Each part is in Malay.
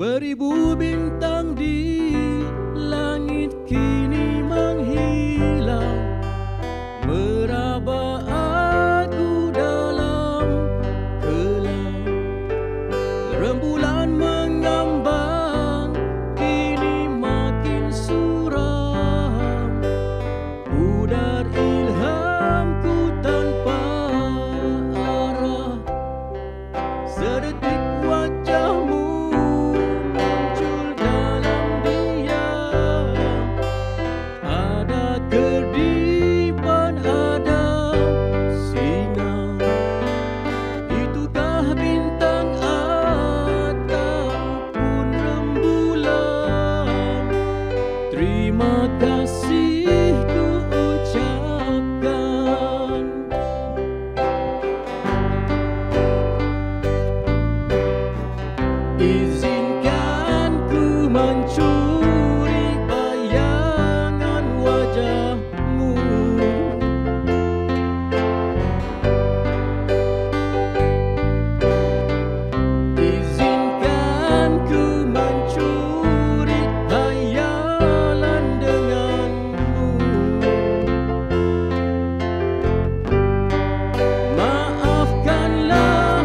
Beribu bintang di langit kini menghilang, meraba aku dalam kelam. Rembulan mengambang kini makin suram, pudar ilhamku tanpa arah. Sedetik wajahmu muncul dalam diam, ada kedipan, ada sinar. Itukah bintang ataupun rembulan? Terima kasih ku ucapkan. Izinkan ku mencuri bayangan wajahmu. Izinkan ku mencuri hayalan denganmu. Maafkanlah,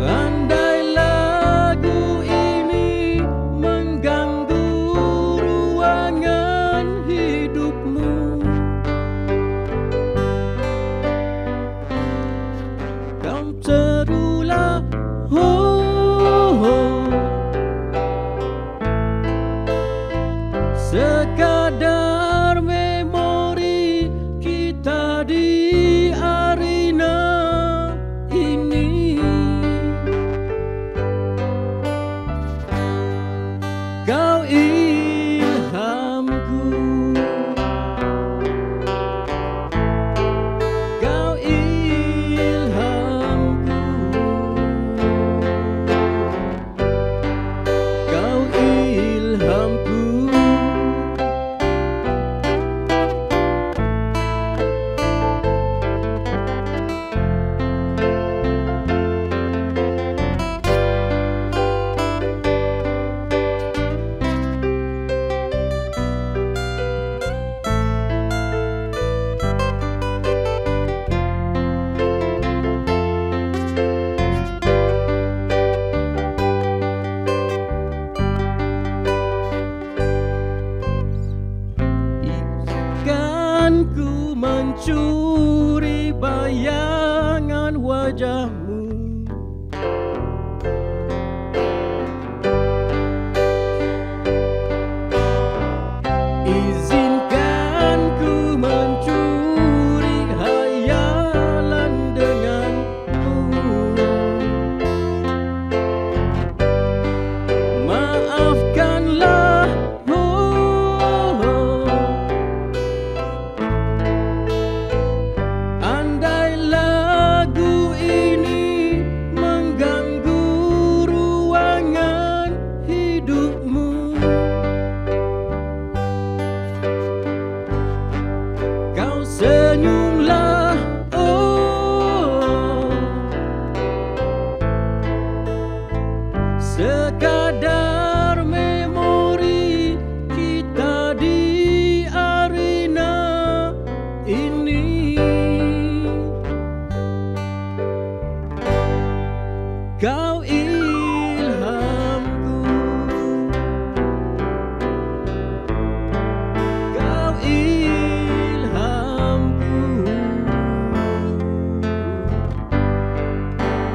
andai lagu ini mengganggu ruangan hidupmu. Kau terulah, sekadar memori kita di arena ini. Kau ilhamku, kau ilhamku, kau ilhamku. Izinkan ku mencuri bayangan wajahmu. Izinkan ku mencuri hayalan denganmu. Maafkanlah, andai lagu ini mengganggu ruangan hidupmu. Kau senyumlah, sekadar memori kita di arena ini. Kau ilhamku, kau ilhamku,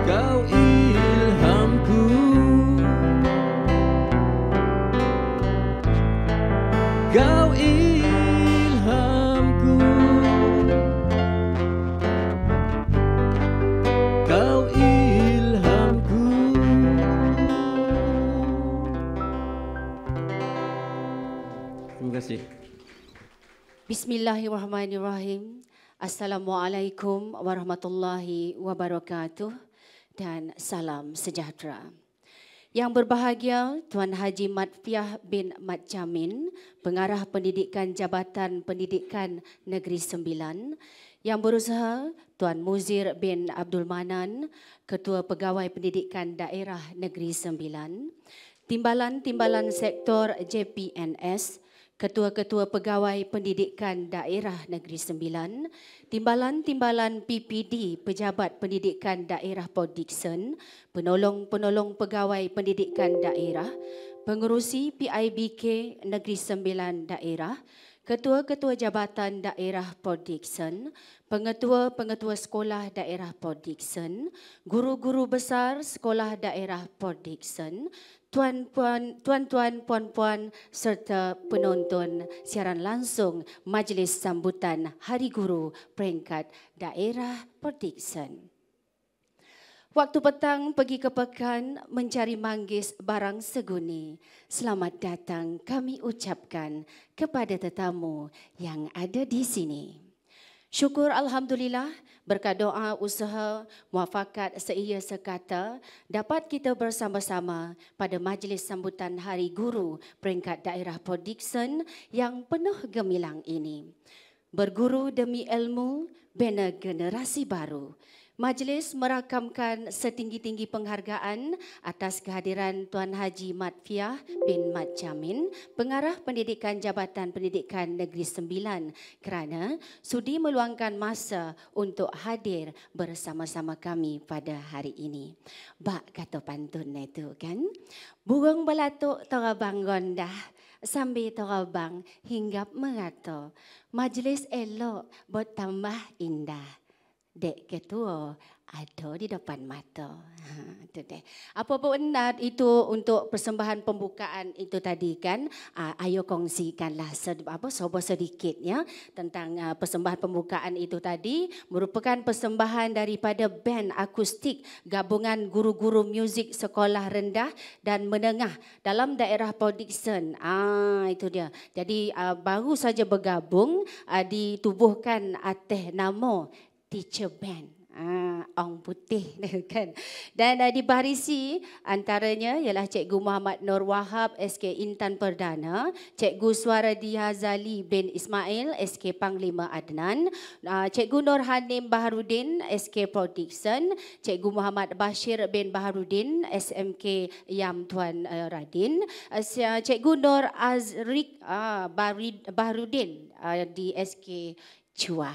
kau ilhamku, kau ilhamku, kau ilhamku. Terima kasih. Bismillahirrahmanirrahim. Assalamualaikum warahmatullahi wabarakatuh dan salam sejahtera. Yang berbahagia Tuan Haji Madfiah bin Mat Jamin, Pengarah Pendidikan Jabatan Pendidikan Negeri Sembilan, Yang berusaha Tuan Muzir bin Abdul Manan, Ketua Pegawai Pendidikan Daerah Negeri Sembilan, Timbalan-Timbalan Sektor JPNS, Ketua-Ketua Pegawai Pendidikan Daerah Negeri Sembilan, Timbalan-Timbalan PPD Pejabat Pendidikan Daerah Port Dickson, Penolong-penolong Pegawai Pendidikan Daerah, Pengerusi PIBK Negeri Sembilan Daerah, Ketua-Ketua Jabatan Daerah Port Dickson, Pengetua-pengetua Sekolah Daerah Port Dickson, Guru-guru besar Sekolah Daerah Port Dickson, tuan-tuan, puan-puan serta penonton siaran langsung Majlis Sambutan Hari Guru Peringkat Daerah Port Dickson. Waktu petang pergi ke pekan mencari manggis barang seguni. Selamat datang kami ucapkan kepada tetamu yang ada di sini. Syukur Alhamdulillah, berkat doa, usaha, muafakat seia sekata, dapat kita bersama-sama pada majlis sambutan Hari Guru Peringkat Daerah Port Dickson yang penuh gemilang ini. Berguru demi ilmu, bina generasi baru. Majlis merakamkan setinggi-tinggi penghargaan atas kehadiran Tuan Haji Mat Fiah bin Mat Jamin, Pengarah Pendidikan Jabatan Pendidikan Negeri Sembilan, kerana sudi meluangkan masa untuk hadir bersama-sama kami pada hari ini. Bak kata pantun itu kan, burung belatuk terabang gondah, sambil terabang hinggap merata. Majlis elok bertambah indah. Dek ketua ada di depan mata. Itu deh. Apa benar itu untuk persembahan pembukaan itu tadi kan? Ayo kongsikanlah sedikit ya tentang persembahan pembukaan itu tadi, merupakan persembahan daripada band akustik gabungan guru-guru muzik sekolah rendah dan menengah dalam daerah Port Dickson. Itu dia. Jadi baru saja bergabung, ditubuhkan atas nama Teacher Band, orang putih kan. Dan dibarisi antaranya ialah Cikgu Muhammad Nur Wahab SK Intan Perdana, Cikgu Suaradi Hazali bin Ismail SK Panglima Adnan, Cikgu Nur Hanim Baharudin SK Port Dickson, Cikgu Muhammad Bashir bin Baharudin SMK Yam Tuan Radin, Cikgu Nur Azrik Baharudin di SK Chua.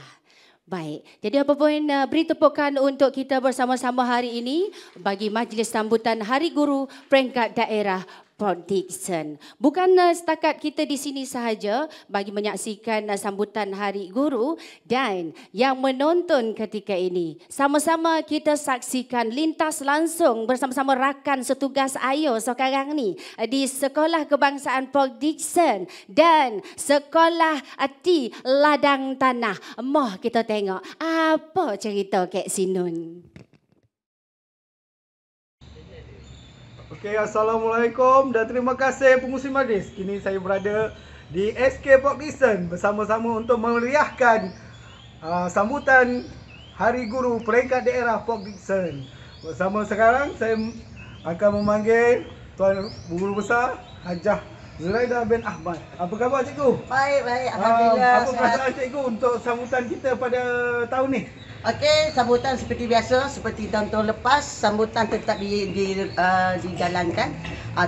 Baik, jadi apa pun beri tepukan untuk kita bersama-sama hari ini bagi majlis sambutan Hari Guru Peringkat Daerah Port Dickson. Bukan setakat kita di sini sahaja bagi menyaksikan sambutan Hari Guru dan yang menonton ketika ini. Sama-sama kita saksikan lintas langsung bersama-sama rakan setugas Ayo sekarang ni di Sekolah Kebangsaan Port Dickson dan Sekolah Ti Ladang Tanah. Moh kita tengok apa cerita Kek Sinun. Okey, Assalamualaikum dan terima kasih pengurusi majlis. Kini saya berada di SK Port Dickson bersama-sama untuk memeriahkan sambutan Hari Guru Peringkat Daerah Port Dickson. Bersama sekarang saya akan memanggil Tuan Guru Besar Hajah Zuraida bin Ahmad. Apa khabar cikgu? Baik, alhamdulillah. Apa perasaan cikgu untuk sambutan kita pada tahun ni? Okey, sambutan seperti biasa, seperti tahun-tahun lepas, sambutan tetap dijalankan,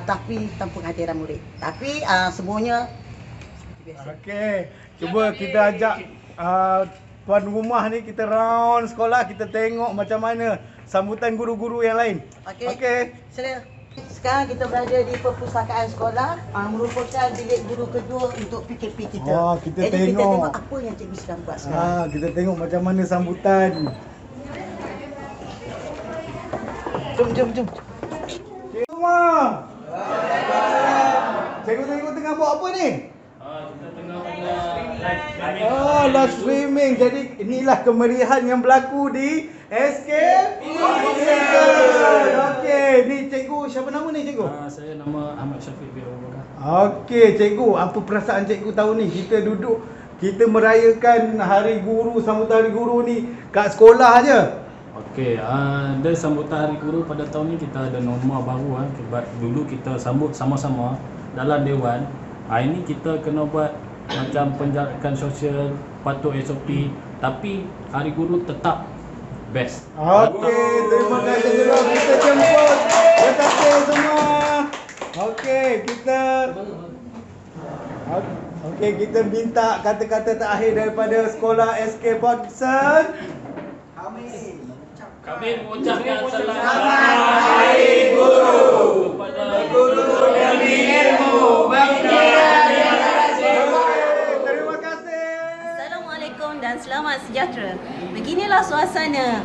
tapi tanpa kehadiran murid. Tapi semuanya seperti biasa. Okey, cuba kita ajak tuan rumah ni, kita round sekolah, kita tengok macam mana sambutan guru-guru yang lain. Okey. Sila. Sekarang kita berada di perpustakaan sekolah, merupakan bilik guru kedua untuk PKP kita. Kita Jadi tengok. kita tengok apa yang cikgu sedang buat sekarang. Kita tengok macam mana sambutan. Jom. Cikgu Cikgu tengah buat apa ni? Kita tengah live Live streaming. Jadi inilah kemeriahan yang berlaku di SK. Okey, ni cikgu siapa nama ni cikgu? Saya nama Ahmad Syafiq bin Abdullah. Okey, cikgu, apa perasaan cikgu tahun ni? Kita duduk, kita merayakan Hari Guru, sambutan Hari Guru ni kat sekolah aja. Okey, dari sambutan Hari Guru pada tahun ni kita ada norma baru sebab dulu kita sambut sama-sama dalam dewan. Ini kita kena buat macam penjarakan sosial, patuh SOP Tapi Hari Guru tetap best. Okey, terima kasih juga. Kita jemput. Terima kasih semua. Okey, kita minta kata-kata terakhir daripada sekolah SK Port Dickson. Kami mengucapkan selamat Hari Guru kepada guru yang berilmu, Terima kasih. Assalamualaikum dan selamat sejahtera. Beginilah suasana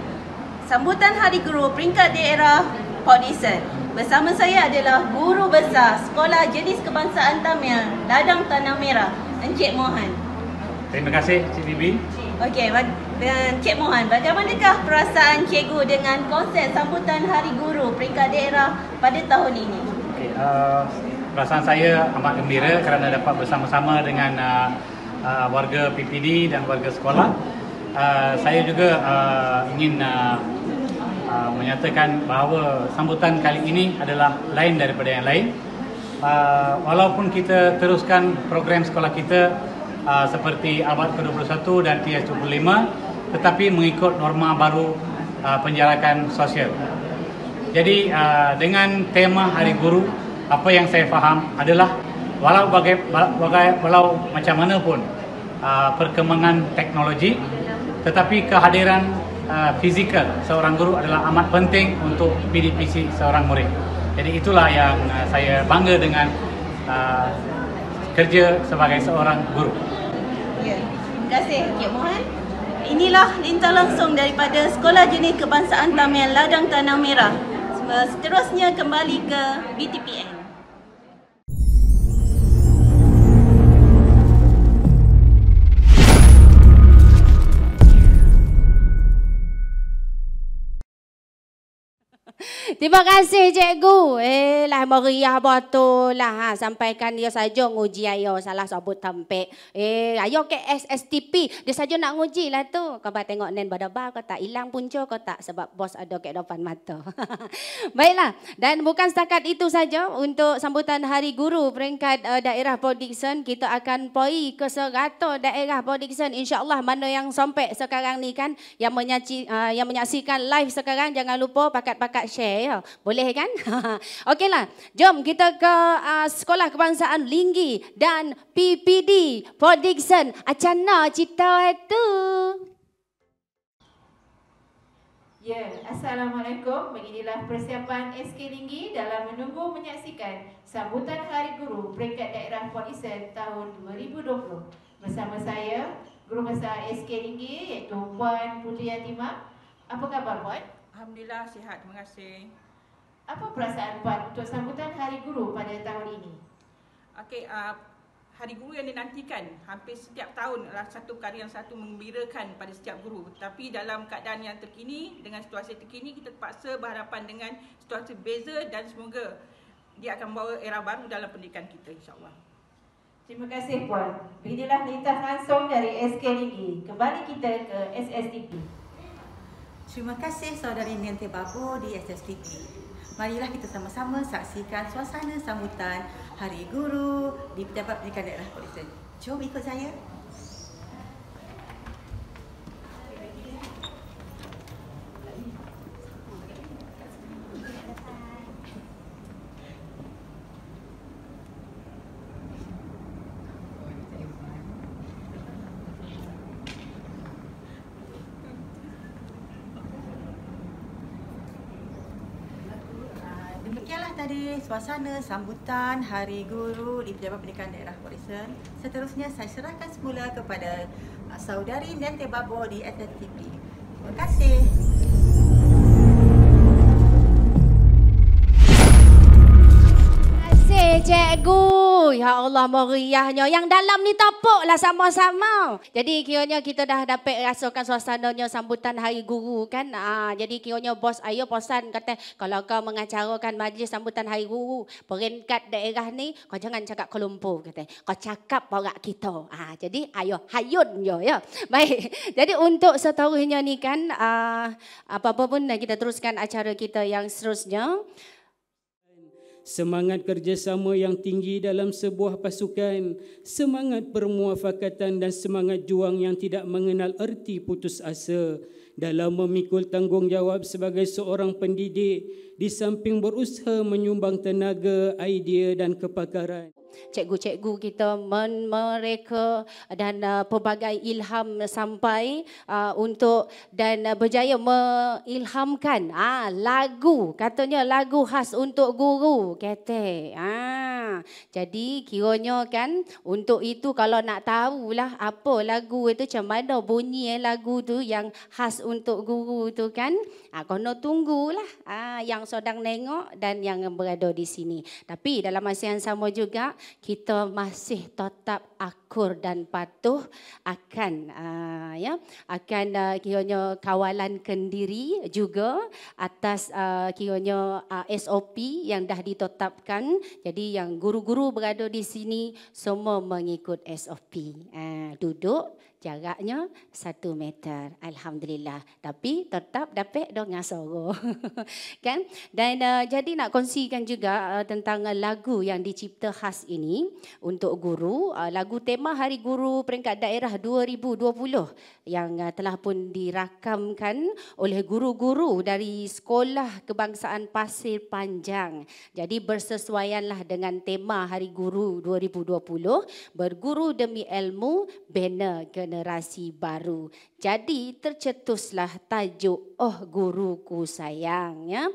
sambutan Hari Guru peringkat daerah Port Dickson. Bersama saya adalah Guru Besar Sekolah Jenis Kebangsaan Tamil Ladang Tanah Merah, Encik Mohan. Terima kasih Cik Bibi. Okey, dan Cik Mohan, bagaimanakah perasaan cikgu dengan konsep sambutan Hari Guru peringkat daerah pada tahun ini? Okay, perasaan saya amat gembira kerana dapat bersama-sama dengan warga PPD dan warga sekolah. Saya juga ingin menyatakan bahawa sambutan kali ini adalah lain daripada yang lain. Walaupun kita teruskan program sekolah kita seperti abad ke-21 dan TS25, tetapi mengikut norma baru penjarakan sosial. Jadi dengan tema Hari Guru, apa yang saya faham adalah walau macam mana pun perkembangan teknologi, tetapi kehadiran fizikal seorang guru adalah amat penting untuk PDPC seorang murid. Jadi itulah yang saya bangga dengan kerja sebagai seorang guru. Ya, terima kasih Cik Mohan. Inilah lintas langsung daripada Sekolah Jenis Kebangsaan Tamil Ladang Tanah Merah. Seterusnya kembali ke BTPN. Terima kasih cikgu. Lah meriah betul lah. Sampaikan dia saja nguji ayo salah sebut tampik. Ayo ke SSTP. Dia saja nak nguji lah tu. Kau tengok nen badabar kau tak hilang punca kau tak sebab bos ada ke depan mata. Baiklah. Dan bukan setakat itu saja untuk sambutan Hari Guru peringkat daerah Port Dickson, kita akan pergi ke serata daerah Port Dickson. InsyaAllah mana yang sampai sekarang ni kan yang menyaksikan live sekarang jangan lupa pakat-pakat share ya. Boleh kan? Okeylah, jom kita ke Sekolah Kebangsaan Linggi dan PPD Port Dickson. Acana cerita itu. Ya, Assalamualaikum. Beginilah persiapan SK Linggi dalam menunggu menyaksikan sambutan Hari Guru peringkat daerah Port Dickson tahun 2020. Bersama saya, Guru Besar SK Linggi iaitu Puan Putri Yatimah. Apa khabar Puan? Alhamdulillah sihat, terima kasih. Apa perasaan Puan untuk sambutan Hari Guru pada tahun ini? Okey, Hari Guru yang dinantikan hampir setiap tahun adalah satu perkara yang satu menggembirakan pada setiap guru. Tapi dalam keadaan yang terkini, dengan situasi terkini, kita terpaksa berhadapan dengan situasi berbeza dan semoga dia akan membawa era baru dalam pendidikan kita, insyaAllah. Terima kasih Puan. Beginilah lintas langsung dari SK Linggi. Kembali kita ke SSTP. Terima kasih saudari Nianti Babu di SSTP. Marilah kita sama-sama saksikan suasana sambutan Hari Guru di Pejabat Pendidikan Daerah Port Dickson. Jom ikut saya. Demikianlah tadi suasana sambutan Hari Guru di Pejabat Pendidikan Daerah Port Dickson. Seterusnya saya serahkan semula kepada saudari Nianti Babo di SSTP. Terima kasih. Cikgu, ya Allah meriahnya. Yang dalam ni tapuklah sama-sama. Jadi kiranya kita dah dapat rasakan suasananya sambutan Hari Guru kan. Jadi kiranya bos ayo posan kata kalau kau mengacarakan majlis sambutan Hari Guru peringkat daerah ni, kau jangan cakap Kuala Lumpur kata. Kau cakap borak kita. Jadi ayo hayun je ya. Baik. Jadi untuk seterusnya ni kan apa-apa pun kita teruskan acara kita yang seterusnya. semangat kerjasama yang tinggi dalam sebuah pasukan, semangat permuafakatan dan semangat juang yang tidak mengenal erti putus asa dalam memikul tanggungjawab sebagai seorang pendidik di samping berusaha menyumbang tenaga, idea dan kepakaran. Cikgu-cikgu kita mereka dan pelbagai ilham sampai untuk dan berjaya mengilhamkan lagu, katanya lagu khas untuk guru kata. Jadi kiranya kan untuk itu kalau nak tahulah apa lagu itu macam mana bunyi lagu tu yang khas untuk guru tu kan, kena tunggulah yang sedang nengok dan yang berada di sini. Tapi dalam masa yang sama juga kita masih tetap akur dan patuh akan kiranya kawalan kendiri juga atas kiranya SOP yang dah ditetapkan. Jadi yang guru-guru berada di sini semua mengikut SOP. Duduk jaraknya 1 meter. Alhamdulillah. Tapi tetap dapat dengar suara. Kan? Dan jadi nak kongsikan juga tentang lagu yang dicipta khas ini untuk guru. Lagu tema Hari Guru Peringkat Daerah 2020 yang telah pun dirakamkan oleh guru-guru dari Sekolah Kebangsaan Pasir Panjang. Jadi bersesuaianlah dengan tema Hari Guru 2020, berguru demi ilmu, bina generasi baru. Jadi tercetuslah tajuk Oh Guruku Sayang ya.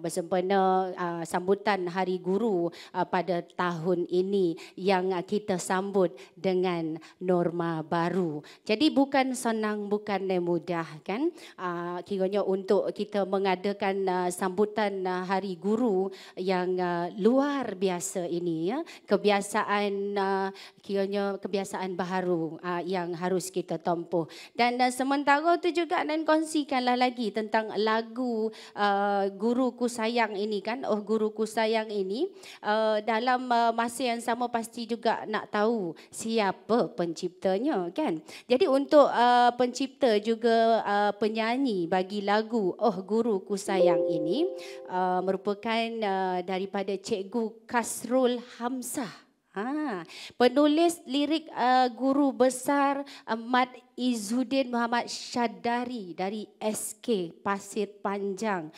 Bersempena sambutan Hari Guru pada tahun ini yang kita sambut dengan norma baru. Jadi bukan senang, bukan mudah kan. Kiranya untuk kita mengadakan sambutan Hari Guru yang luar biasa ini ya. Kebiasaan kiranya kebiasaan baru yang harus kita tempuh. Dan sementara tu juga dan kongsikanlah lagi tentang lagu Guruku Sayang ini kan. Oh Guruku Sayang ini dalam masa yang sama pasti juga nak tahu siapa penciptanya kan. Jadi untuk pencipta juga penyanyi bagi lagu Oh Guruku Sayang ini merupakan daripada Cikgu Kasrul Hamzah. Penulis lirik guru besar Ahmad Izzuddin Muhammad Syadari dari SK Pasir Panjang.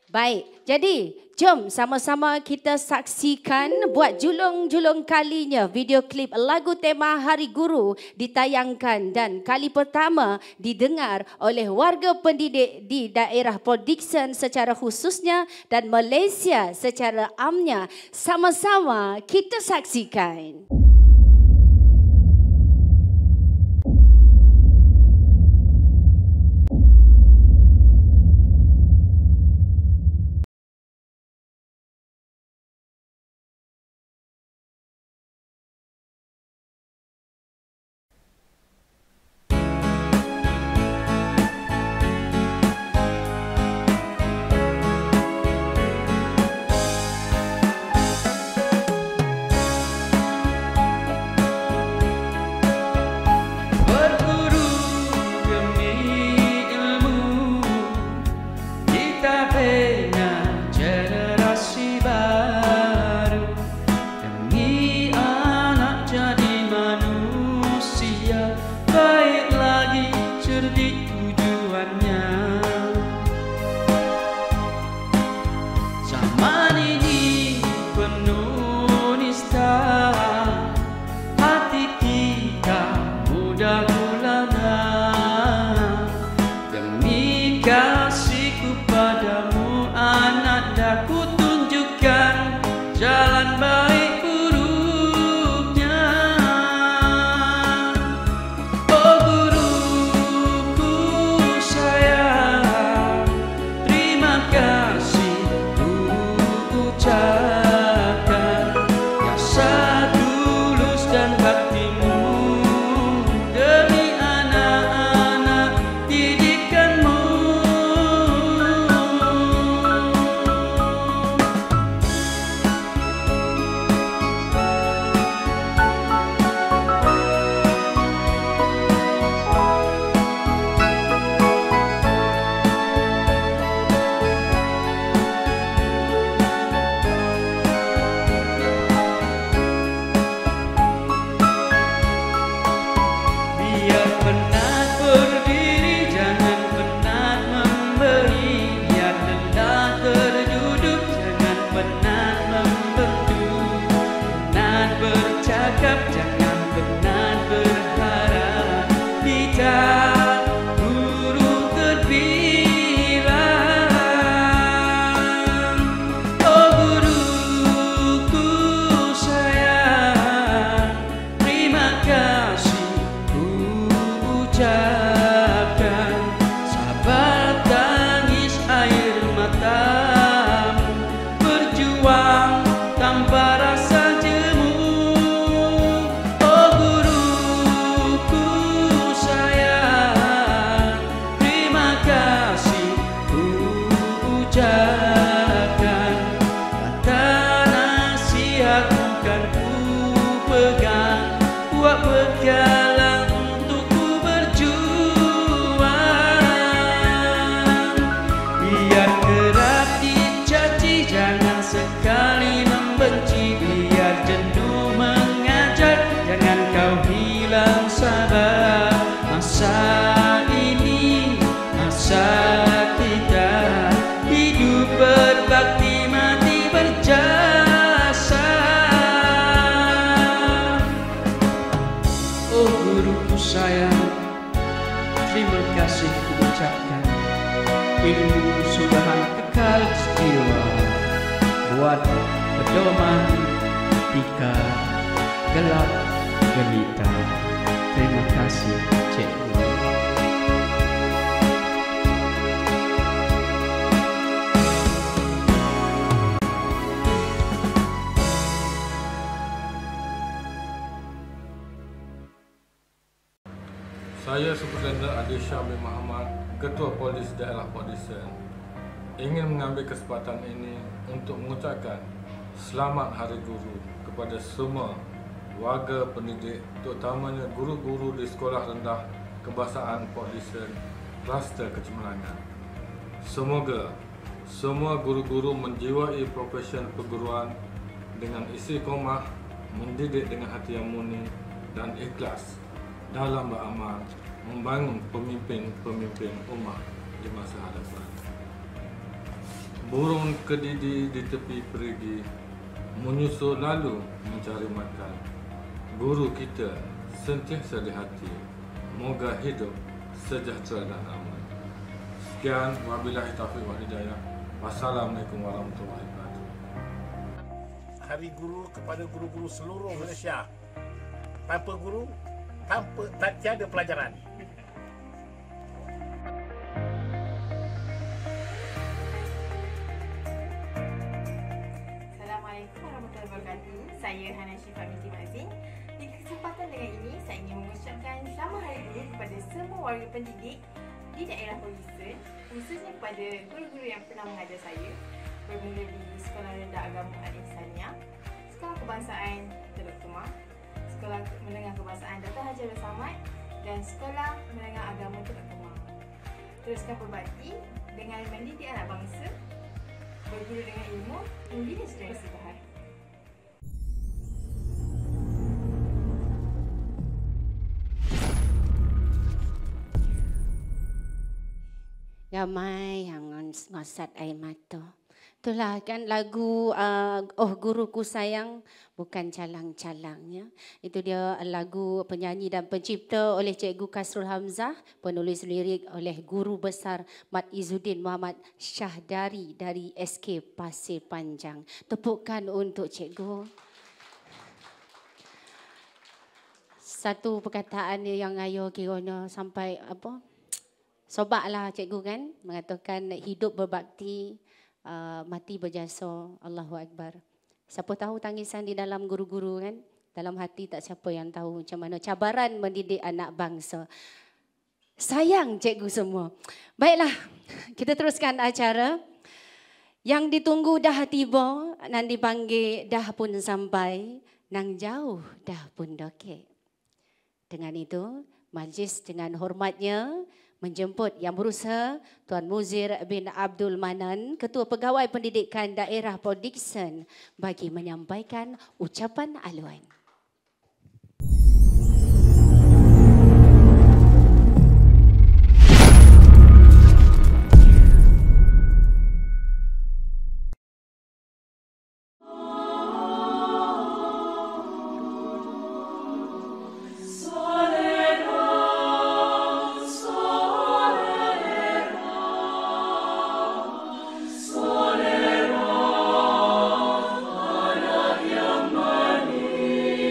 Baik, jadi jom sama-sama kita saksikan buat julung-julung kalinya video klip lagu tema Hari Guru ditayangkan dan kali pertama didengar oleh warga pendidik di daerah Port Dickson secara khususnya dan Malaysia secara amnya. Sama-sama kita saksikan. ucapkan, kata nasihat bukan ku pegang, buat berjalan untuk ku berjuang. Biar kerap dicaci, jangan sekali membenci. Biar jenuh mengajar, jangan kau hilang sabar. Masa ini, masa kita, hidup berbakti, mati berjasa. Oh guruku sayang, terima kasih ku ucapkan. Ilmu sudahan kekal jiwa, buat pedoman ketika gelap gelita. Terima kasih cikgu. Saya Superintendent Adil Syamil Muhammad, Ketua Polis Daerah Port Dickson, ingin mengambil kesempatan ini untuk mengucapkan Selamat Hari Guru kepada semua warga pendidik, terutamanya guru-guru di Sekolah Rendah Kebahasaan Port Dickson, Kluster Kecemerlangan. Semoga semua guru-guru menjiwai profesi perguruan dengan istiqomah, mendidik dengan hati yang murni dan ikhlas dalam beramal membangun pemimpin-pemimpin umat di masa hadapan. Burung kedidi di tepi perigi, menyusul lalu mencari makan. Guru kita sentiasa di hati, moga hidup sejahtera dan aman. Sekian, wabillahi taufiq wal hidayah. Wassalamualaikum warahmatullahi wabarakatuh. Hari Guru kepada guru-guru seluruh Malaysia. Tanpa guru, tak tiada pelajaran. Assalamualaikum warahmatullahi wabarakatuh. Saya Hana Syifa binti Mazin. Di kesempatan dengan ini, saya ingin mengucapkan Selamat Hari Guru kepada semua warga pendidik di daerah Port Dickson, khususnya kepada guru-guru yang pernah mengajar saya, bermula di Sekolah Rendah Agama Al-Ihsaniyah, Sekolah Kebangsaan Teluk Tomah, Sekolah Menengah Kebangsaan Dato' Haji Abdul Samad dan Sekolah Menengah Agama Teluk Tomah. Teruskan berbakti dengan mendidik anak bangsa, berguru dengan ilmu, membina generasi bahagia. Ramai yang ngasat air mata. Itulah kan lagu Oh Guruku Sayang, bukan calang-calang ya. Itu dia lagu penyanyi dan pencipta oleh Cikgu Kasrul Hamzah, penulis lirik oleh Guru Besar Mat Izzuddin Muhammad Syahdari dari SK Pasir Panjang. Tepukan untuk Cikgu. Satu perkataan yang ayo kiranya sampai apa? Sobaklah Cikgu kan, mengatakan hidup berbakti, mati berjasa. Allahu Akbar. Siapa tahu tangisan di dalam guru-guru kan, dalam hati tak siapa yang tahu macam mana cabaran mendidik anak bangsa. Sayang Cikgu semua. Baiklah, kita teruskan acara. Yang ditunggu dah tiba, nan dipanggil dah pun sampai, nang jauh dah pun dokek. Dengan itu, majlis dengan hormatnya menjemput yang berusaha Tuan Muzir bin Abdul Manan, Ketua Pegawai Pendidikan Daerah Port Dickson, bagi menyampaikan ucapan aluan. Solero, anak yang manis.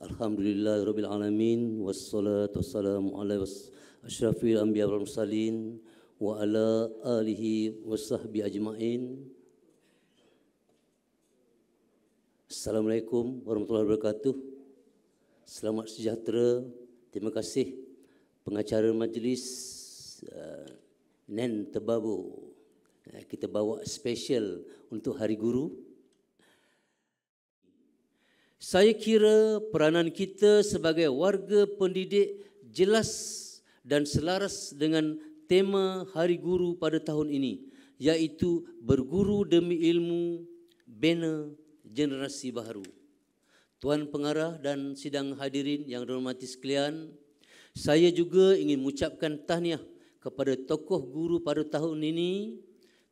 Alhamdulillah Rabbil Alamin. Wassalatu wassalamu ala asyrafil anbiya wal mursalin wa ala alihi wa sahbihi ajma'in. Assalamualaikum warahmatullahi wabarakatuh. Selamat sejahtera. Terima kasih pengacara majlis Nen Tebabu. Kita bawa special untuk Hari Guru. Saya kira peranan kita sebagai warga pendidik jelas dan selaras dengan tema Hari Guru pada tahun ini, iaitu berguru demi ilmu, bina generasi baharu. Tuan Pengarah dan sidang hadirin yang dihormati sekalian, saya juga ingin mengucapkan tahniah kepada tokoh guru pada tahun ini,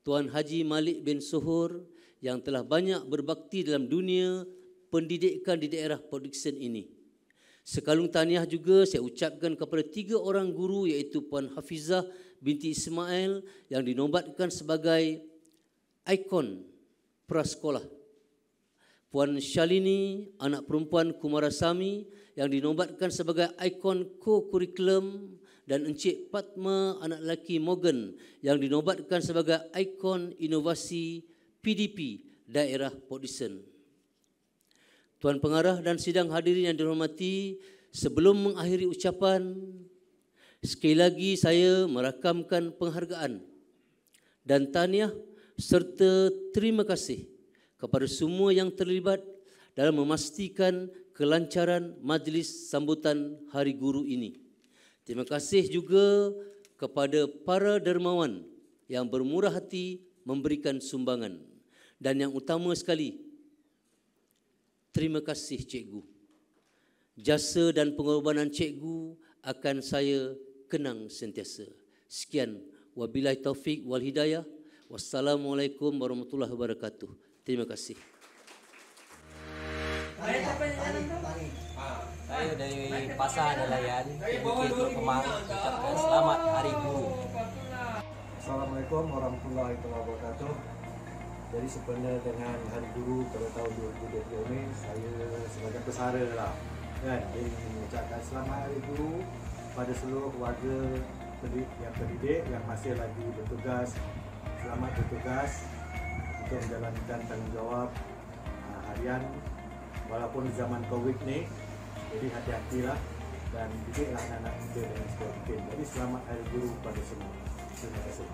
Tuan Haji Malik bin Sohor, yang telah banyak berbakti dalam dunia pendidikan di daerah Port Dickson ini. Sekalung tahniah juga saya ucapkan kepada 3 orang guru, iaitu Puan Hafizah binti Ismail yang dinobatkan sebagai ikon prasekolah, Puan Syalini anak perempuan Kumarasami yang dinobatkan sebagai ikon co-curriculum, dan Encik Fatma anak lelaki Morgan yang dinobatkan sebagai ikon inovasi PDP daerah Port Dickson. Tuan Pengarah dan sidang hadirin yang dihormati, sebelum mengakhiri ucapan, sekali lagi saya merakamkan penghargaan dan tahniah serta terima kasih kepada semua yang terlibat dalam memastikan kelancaran majlis sambutan Hari Guru ini. Terima kasih juga kepada para dermawan yang bermurah hati memberikan sumbangan. Dan yang utama sekali, terima kasih cikgu. Jasa dan pengorbanan cikgu akan saya kenang sentiasa. Sekian, wabillahi taufik wal hidayah. Wassalamualaikum warahmatullahi wabarakatuh. Terima kasih. Saya dari Pasar Nelayan, Bukit Kemang, ucapkan selamat Hari Guru. Assalamualaikum warahmatullahi wabarakatuh. Jadi sebenarnya dengan Hari Guru pada tahun 2020 ini, saya sebagai pesara lah, kan, jadi mengucapkan selamat Hari Guru pada seluruh warga yang pendidik yang masih lagi bertugas. Selamat bertugas untuk menjalankan tanggungjawab harian walaupun zaman Covid ni. Jadi hati-hatilah dan didiklah anak-anak muda dengan sekuat mungkin. Jadi selamat Hari Guru pada semua. Terima kasih.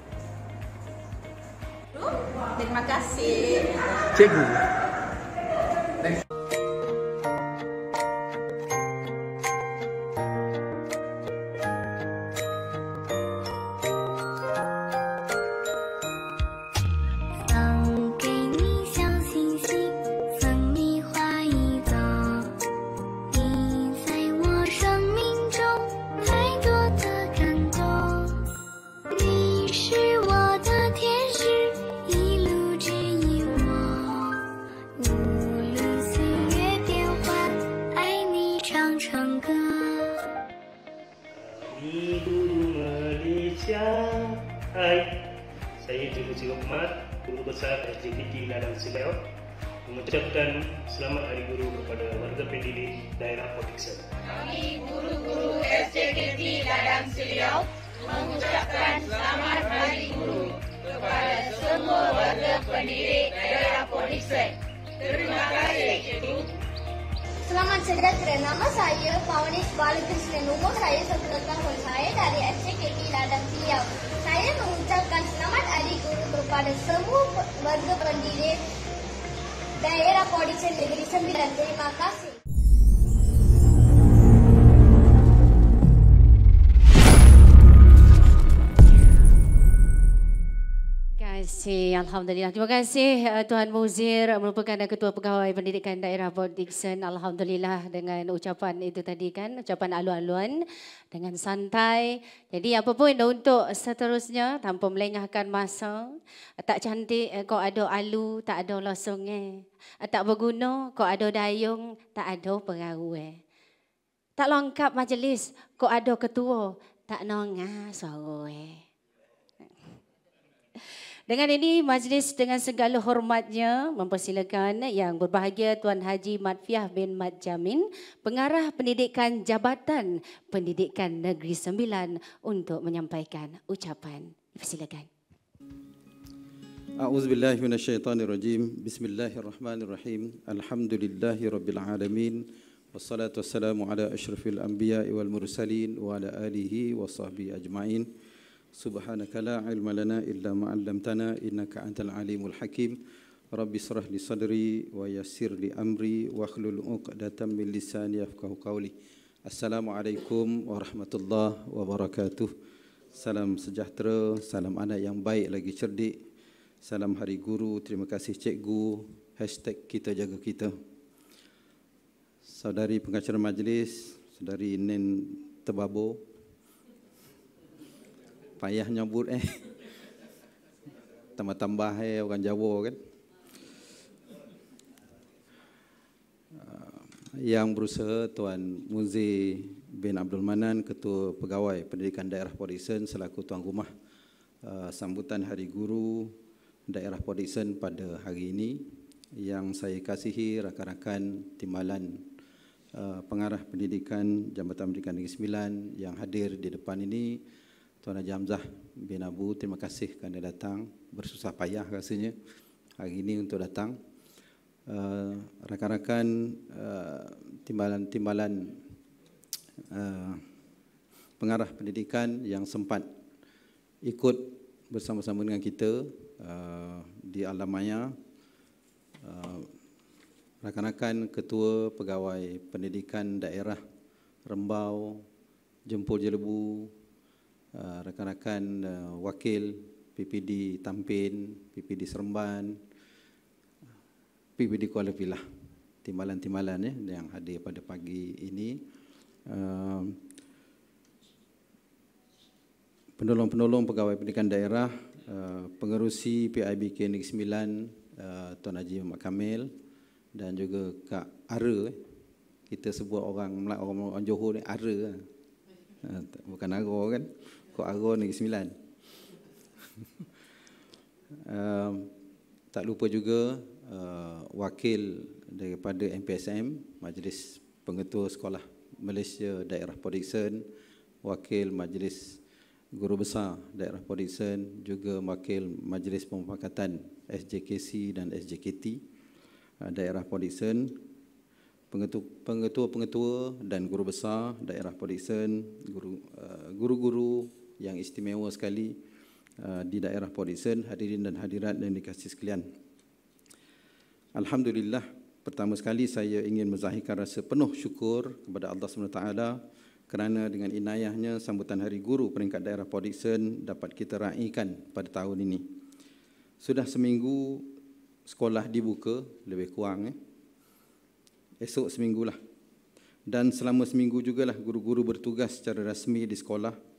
Terima kasih. Cikgu. Mengucapkan selamat Hari Guru kepada warga pendidik daerah Port Dickson. Kami guru-guru SJKT Ladang Seliau mengucapkan selamat Hari Guru kepada semua warga pendidik daerah Port Dickson. Terima kasih, Cikgu. Selamat sejahtera. Nama saya Pawanis Balakrishnan. Umur saya 11 tahun. Saya dari SJKT Ladang Seliau. Saya mengucapkan selamat Hari Guru kepada semua warga pendidik daerah Port Dickson Negeri Sembilan. Terima kasih. Alhamdulillah. Terima kasih Tuan Muzir merupakan Ketua Pegawai Pendidikan Daerah Port Dickson. Alhamdulillah dengan ucapan itu tadi kan, ucapan alu-aluan dengan santai. Jadi apa pun untuk seterusnya tanpa melengahkan masa. Tak cantik kau ada alu, tak ada losong. Tak berguna kau ada dayung, tak ada perahu. Tak lengkap majlis kau ada ketua, tak nongah suara. Dengan ini, majlis dengan segala hormatnya mempersilakan Yang Berbahagia Tuan Haji Madfiah bin Mat Jamin, Pengarah Pendidikan Jabatan Pendidikan Negeri Sembilan untuk menyampaikan ucapan. Persilakan. A'udzubillahi minasyaitonirrajim. Bismillahirrahmanirrahim. Alhamdulillahirabbil alamin. Wassalatu wassalamu ala asyrafil anbiya'i wal mursalin wa ala alihi wa sahbihi ajma'in. Subhanaka la ilma lana illa ma 'allamtana innaka antal alimul hakim. Rabbi shrah li sadri wa yassir li amri wa hlul 'uqdatam min lisani yafqahu qawli. Assalamualaikum warahmatullahi wabarakatuh. Salam sejahtera, salam anak yang baik lagi cerdik. Salam Hari Guru, terima kasih cikgu. #kita jaga kita. Saudari pengacara majlis, saudari Nen Tebabo, payah nyambut tambah-tambah orang Jawa kan. Yang berusaha Tuan Muzir bin Abdul Manan, Ketua Pegawai Pendidikan Daerah Port Dickson selaku tuan rumah sambutan Hari Guru Daerah Port Dickson pada hari ini. Yang saya kasihi rakan-rakan timbalan Pengarah Pendidikan Jabatan Pendidikan Negeri Sembilan yang hadir di depan ini. Tuan Haji Hamzah bin Abu, terima kasih kerana datang. Bersusah payah rasanya hari ini untuk datang. Rakan-rakan timbalan-timbalan pengarah pendidikan yang sempat ikut bersama-sama dengan kita di Alam Maya, rakan-rakan Ketua Pegawai Pendidikan Daerah Rembau, Jempol Jelebu, rakan-rakan wakil PPD Tampin, PPD Seremban, PPD Kuala Pilah, timbalan-timbalan yang hadir pada pagi ini, penolong-penolong pegawai pendidikan daerah, pengerusi PIBK Negeri Sembilan, Tuan Haji Muhammad Kamil dan juga Kak Ara. Kita sebut orang Johor ni Ara, bukan Aro kan. Kok Aro Negeri Sembilan. Tak lupa juga wakil daripada MPSM, Majlis Pengetua Sekolah Malaysia Daerah Port Dickson, wakil Majlis Guru Besar Daerah Port Dickson, juga wakil Majlis Pemufakatan SJKC dan SJKT Daerah Port Dickson, pengetua-pengetua dan guru besar Daerah Port Dickson, guru-guru yang istimewa sekali di Daerah Port Dickson, hadirin dan hadirat yang dikasihi sekalian. Alhamdulillah, pertama sekali saya ingin menzahirkan rasa penuh syukur kepada Allah SWT kerana dengan inayahnya sambutan Hari Guru peringkat Daerah Port Dickson dapat kita raikan pada tahun ini. Sudah seminggu sekolah dibuka, lebih kurang esok seminggulah. Dan selama seminggu jugalah guru-guru bertugas secara rasmi di sekolah.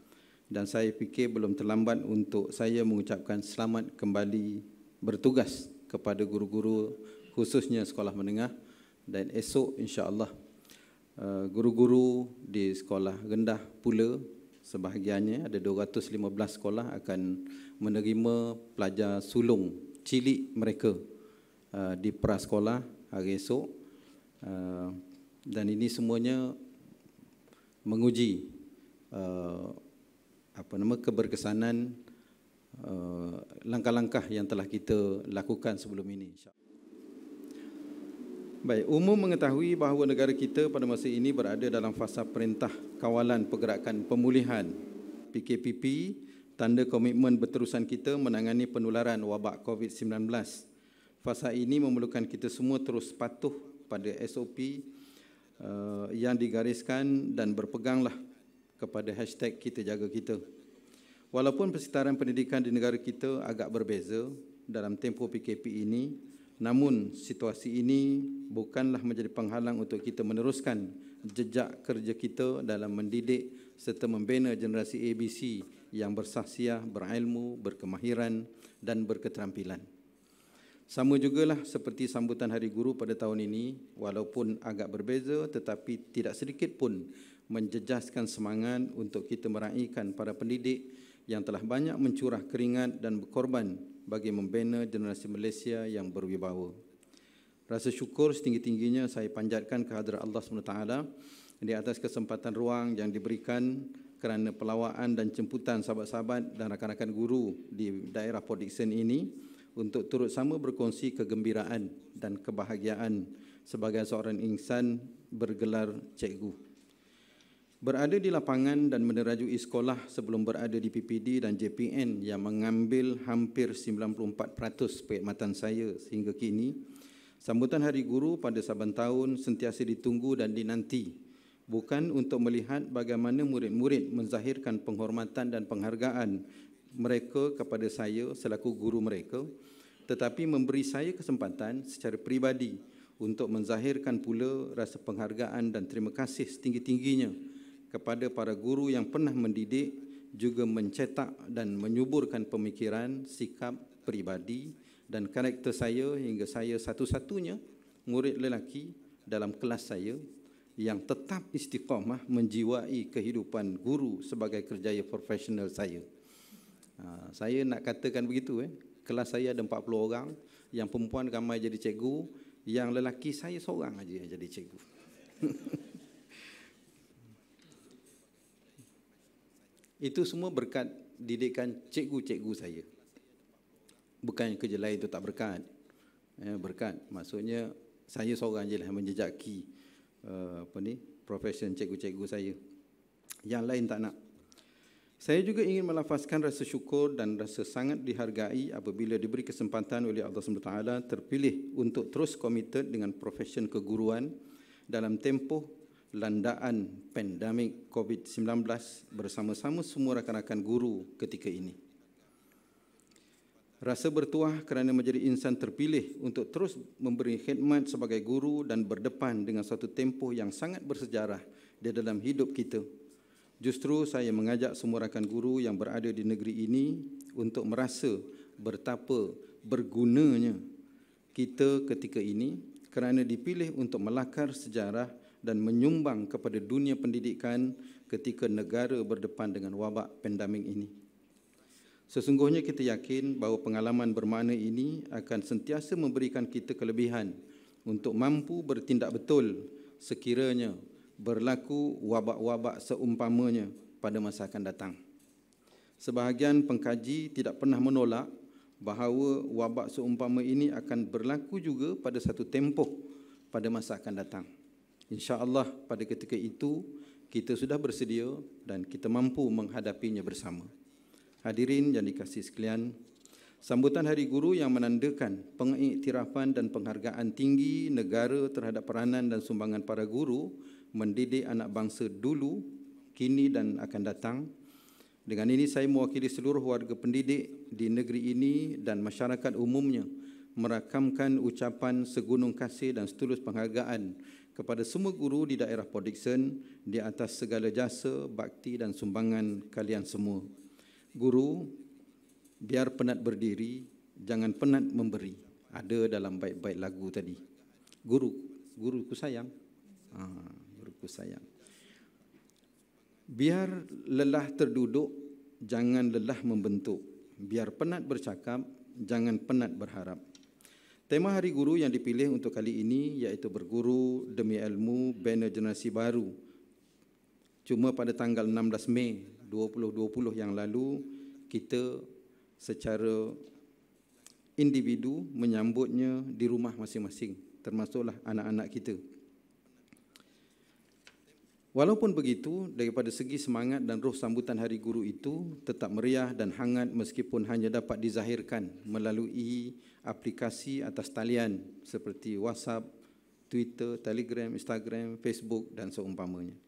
Dan saya fikir belum terlambat untuk saya mengucapkan selamat kembali bertugas kepada guru-guru khususnya sekolah menengah. Dan esok insya-Allah guru-guru di sekolah rendah pula sebahagiannya ada 215 sekolah akan menerima pelajar sulung cilik mereka di prasekolah hari esok. Dan ini semuanya menguji keberkesanan langkah-langkah yang telah kita lakukan sebelum ini. Baik, umum mengetahui bahawa negara kita pada masa ini berada dalam fasa Perintah Kawalan Pergerakan Pemulihan PKPP, tanda komitmen berterusan kita menangani penularan wabak COVID-19. Fasa ini memerlukan kita semua terus patuh pada SOP yang digariskan dan berpeganglah kepada hashtag kita jaga kita. Walaupun persekitaran pendidikan di negara kita agak berbeza dalam tempoh PKP ini, namun situasi ini bukanlah menjadi penghalang untuk kita meneruskan jejak kerja kita dalam mendidik serta membina generasi ABC yang bersahsiah, berilmu, berkemahiran dan berketerampilan. Sama jugalah seperti sambutan Hari Guru pada tahun ini, walaupun agak berbeza tetapi tidak sedikit pun menjejaskan semangat untuk kita meraihkan para pendidik yang telah banyak mencurah keringat dan berkorban bagi membina generasi Malaysia yang berwibawa. Rasa syukur setinggi-tingginya saya panjatkan kehadrat Allah SWT di atas kesempatan ruang yang diberikan kerana pelawaan dan jemputan sahabat-sahabat dan rakan-rakan guru di daerah Port Dickson ini untuk turut sama berkongsi kegembiraan dan kebahagiaan sebagai seorang insan bergelar cikgu. Berada di lapangan dan menerajui sekolah sebelum berada di PPD dan JPN yang mengambil hampir 94% perkhidmatan saya sehingga kini, sambutan Hari Guru pada saban tahun sentiasa ditunggu dan dinanti, bukan untuk melihat bagaimana murid-murid menzahirkan penghormatan dan penghargaan mereka kepada saya selaku guru mereka, tetapi memberi saya kesempatan secara peribadi untuk menzahirkan pula rasa penghargaan dan terima kasih setinggi-tingginya kepada para guru yang pernah mendidik, juga mencetak dan menyuburkan pemikiran, sikap, peribadi dan karakter saya hingga saya satu-satunya murid lelaki dalam kelas saya yang tetap istiqamah menjiwai kehidupan guru sebagai kerjaya profesional saya. Saya nak katakan begitu, kelas saya ada 40 orang, yang perempuan ramai jadi cikgu, yang lelaki saya seorang aja yang jadi cikgu. Itu semua berkat didikan cikgu-cikgu saya. Bukan kerja lain itu tak berkat. Berkat maksudnya saya seorang je lah menjejaki profesion cikgu-cikgu saya. Yang lain tak nak. Saya juga ingin melafazkan rasa syukur dan rasa sangat dihargai apabila diberi kesempatan oleh Allah SWT terpilih untuk terus komited dengan profesion keguruan dalam tempoh landaan pandemik COVID-19 bersama-sama semua rakan-rakan guru ketika ini. Rasa bertuah kerana menjadi insan terpilih untuk terus memberi khidmat sebagai guru dan berdepan dengan satu tempoh yang sangat bersejarah di dalam hidup kita. Justru saya mengajak semua rakan guru yang berada di negeri ini untuk merasa betapa bergunanya kita ketika ini kerana dipilih untuk melakar sejarah dan menyumbang kepada dunia pendidikan ketika negara berdepan dengan wabak pandemik ini. Sesungguhnya kita yakin bahawa pengalaman bermakna ini akan sentiasa memberikan kita kelebihan untuk mampu bertindak betul sekiranya berlaku wabak-wabak seumpamanya pada masa akan datang. Sebahagian pengkaji tidak pernah menolak bahawa wabak seumpama ini akan berlaku juga pada satu tempoh pada masa akan datang. InsyaAllah pada ketika itu kita sudah bersedia dan kita mampu menghadapinya bersama. Hadirin yang dikasihi sekalian, sambutan Hari Guru yang menandakan pengiktirafan dan penghargaan tinggi negara terhadap peranan dan sumbangan para guru mendidik anak bangsa dulu, kini dan akan datang. Dengan ini saya mewakili seluruh warga pendidik di negeri ini dan masyarakat umumnya merakamkan ucapan segunung kasih dan setulus penghargaan kepada semua guru di daerah Port Dickson di atas segala jasa, bakti dan sumbangan kalian semua. Guru, biar penat berdiri, jangan penat memberi. Ada dalam bait-bait lagu tadi. Guruku sayang. Guruku sayang. Biar lelah terduduk, jangan lelah membentuk. Biar penat bercakap, jangan penat berharap. Tema Hari Guru yang dipilih untuk kali ini iaitu berguru demi ilmu bina generasi baru. Cuma pada tanggal 16 Mei 2020 yang lalu, kita secara individu menyambutnya di rumah masing-masing, termasuklah anak-anak kita. Walaupun begitu, daripada segi semangat dan roh sambutan Hari Guru itu tetap meriah dan hangat meskipun hanya dapat dizahirkan melalui aplikasi atas talian seperti WhatsApp, Twitter, Telegram, Instagram, Facebook dan seumpamanya.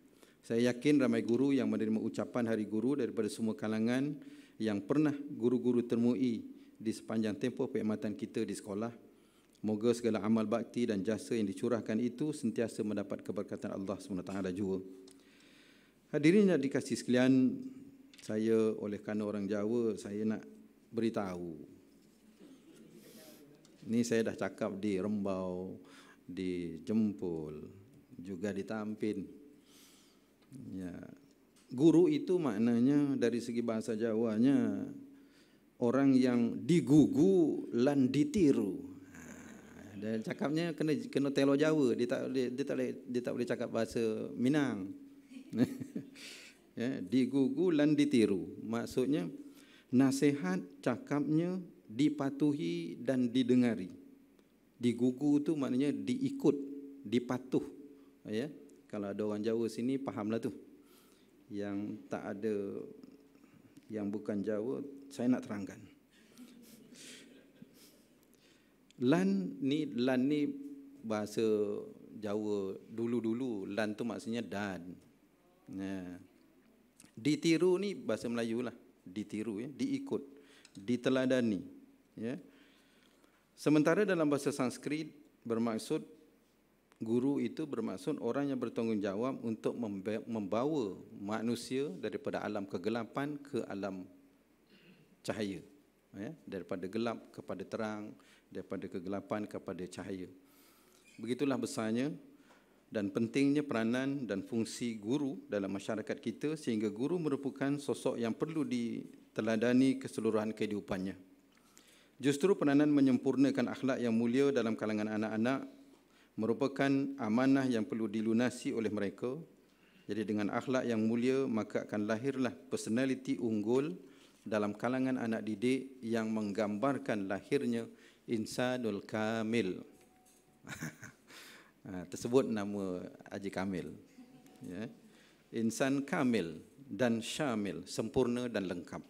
Saya yakin ramai guru yang menerima ucapan Hari Guru daripada semua kalangan yang pernah guru-guru temui di sepanjang tempoh perkhidmatan kita di sekolah. Moga segala amal bakti dan jasa yang dicurahkan itu sentiasa mendapat keberkatan Allah SWT juga. Hadirin yang dikasihi sekalian, saya oleh kerana orang Jawa, saya nak beritahu. Ini saya dah cakap di Rembau, di Jempol, juga di Tampin. Ya. Guru itu maknanya dari segi bahasa Jawanya orang yang digugu lan ditiru. Dan cakapnya kena telo Jawa, dia tak boleh cakap bahasa Minang. Ya, digugu lan ditiru. Maksudnya nasihat cakapnya dipatuhi dan didengari. Digugu tu maknanya diikut, dipatuh. Ya, kalau ada orang Jawa sini fahamlah tu. Yang tak ada, yang bukan Jawa, saya nak terangkan. Lan ni bahasa Jawa dulu-dulu. Lan tu maksudnya dan. Ya. Ditiru ni bahasa Melayu lah. Ditiru, ya, diikut, diteladani. Ya. Sementara dalam bahasa Sanskrit bermaksud, guru itu bermaksud orang yang bertanggungjawab untuk membawa manusia daripada alam kegelapan ke alam cahaya. Ya, daripada gelap kepada terang, daripada kegelapan kepada cahaya. Begitulah besarnya dan pentingnya peranan dan fungsi guru dalam masyarakat kita, sehingga guru merupakan sosok yang perlu diteladani keseluruhan kehidupannya. Justru peranan menyempurnakan akhlak yang mulia dalam kalangan anak-anak merupakan amanah yang perlu dilunasi oleh mereka. Jadi dengan akhlak yang mulia, maka akan lahirlah personaliti unggul dalam kalangan anak didik yang menggambarkan lahirnya insanul kamil. Tersebut nama Haji Kamil. Ya. Insan kamil dan syamil, sempurna dan lengkap.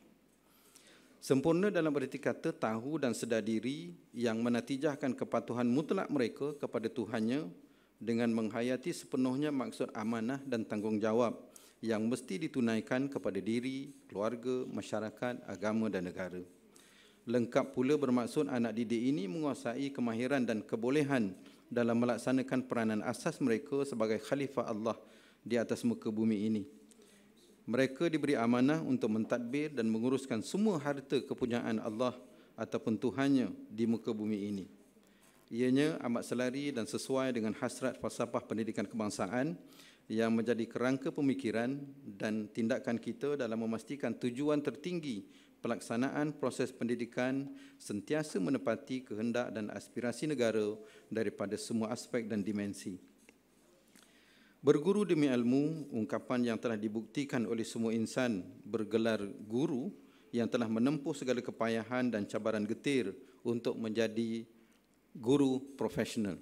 Sempurna dalam erti kata tahu dan sedar diri yang menatijahkan kepatuhan mutlak mereka kepada Tuhannya dengan menghayati sepenuhnya maksud amanah dan tanggungjawab yang mesti ditunaikan kepada diri, keluarga, masyarakat, agama dan negara. Lengkap pula bermaksud anak didik ini menguasai kemahiran dan kebolehan dalam melaksanakan peranan asas mereka sebagai khalifah Allah di atas muka bumi ini. Mereka diberi amanah untuk mentadbir dan menguruskan semua harta kepunyaan Allah ataupun Tuhannya di muka bumi ini. Ianya amat selari dan sesuai dengan hasrat falsafah pendidikan kebangsaan yang menjadi kerangka pemikiran dan tindakan kita dalam memastikan tujuan tertinggi pelaksanaan proses pendidikan sentiasa menepati kehendak dan aspirasi negara daripada semua aspek dan dimensi. Berguru demi ilmu, ungkapan yang telah dibuktikan oleh semua insan bergelar guru yang telah menempuh segala kepayahan dan cabaran getir untuk menjadi guru profesional.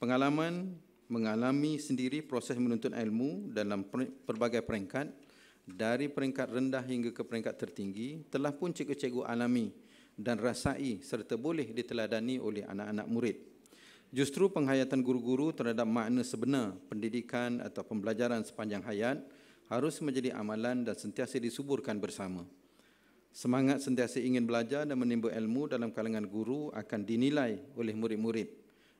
Pengalaman mengalami sendiri proses menuntut ilmu dalam pelbagai peringkat, dari peringkat rendah hingga ke peringkat tertinggi, telah pun cikgu-cikgu alami dan rasai serta boleh diteladani oleh anak-anak murid. Justru penghayatan guru-guru terhadap makna sebenar pendidikan atau pembelajaran sepanjang hayat harus menjadi amalan dan sentiasa disuburkan bersama. Semangat sentiasa ingin belajar dan menimba ilmu dalam kalangan guru akan dinilai oleh murid-murid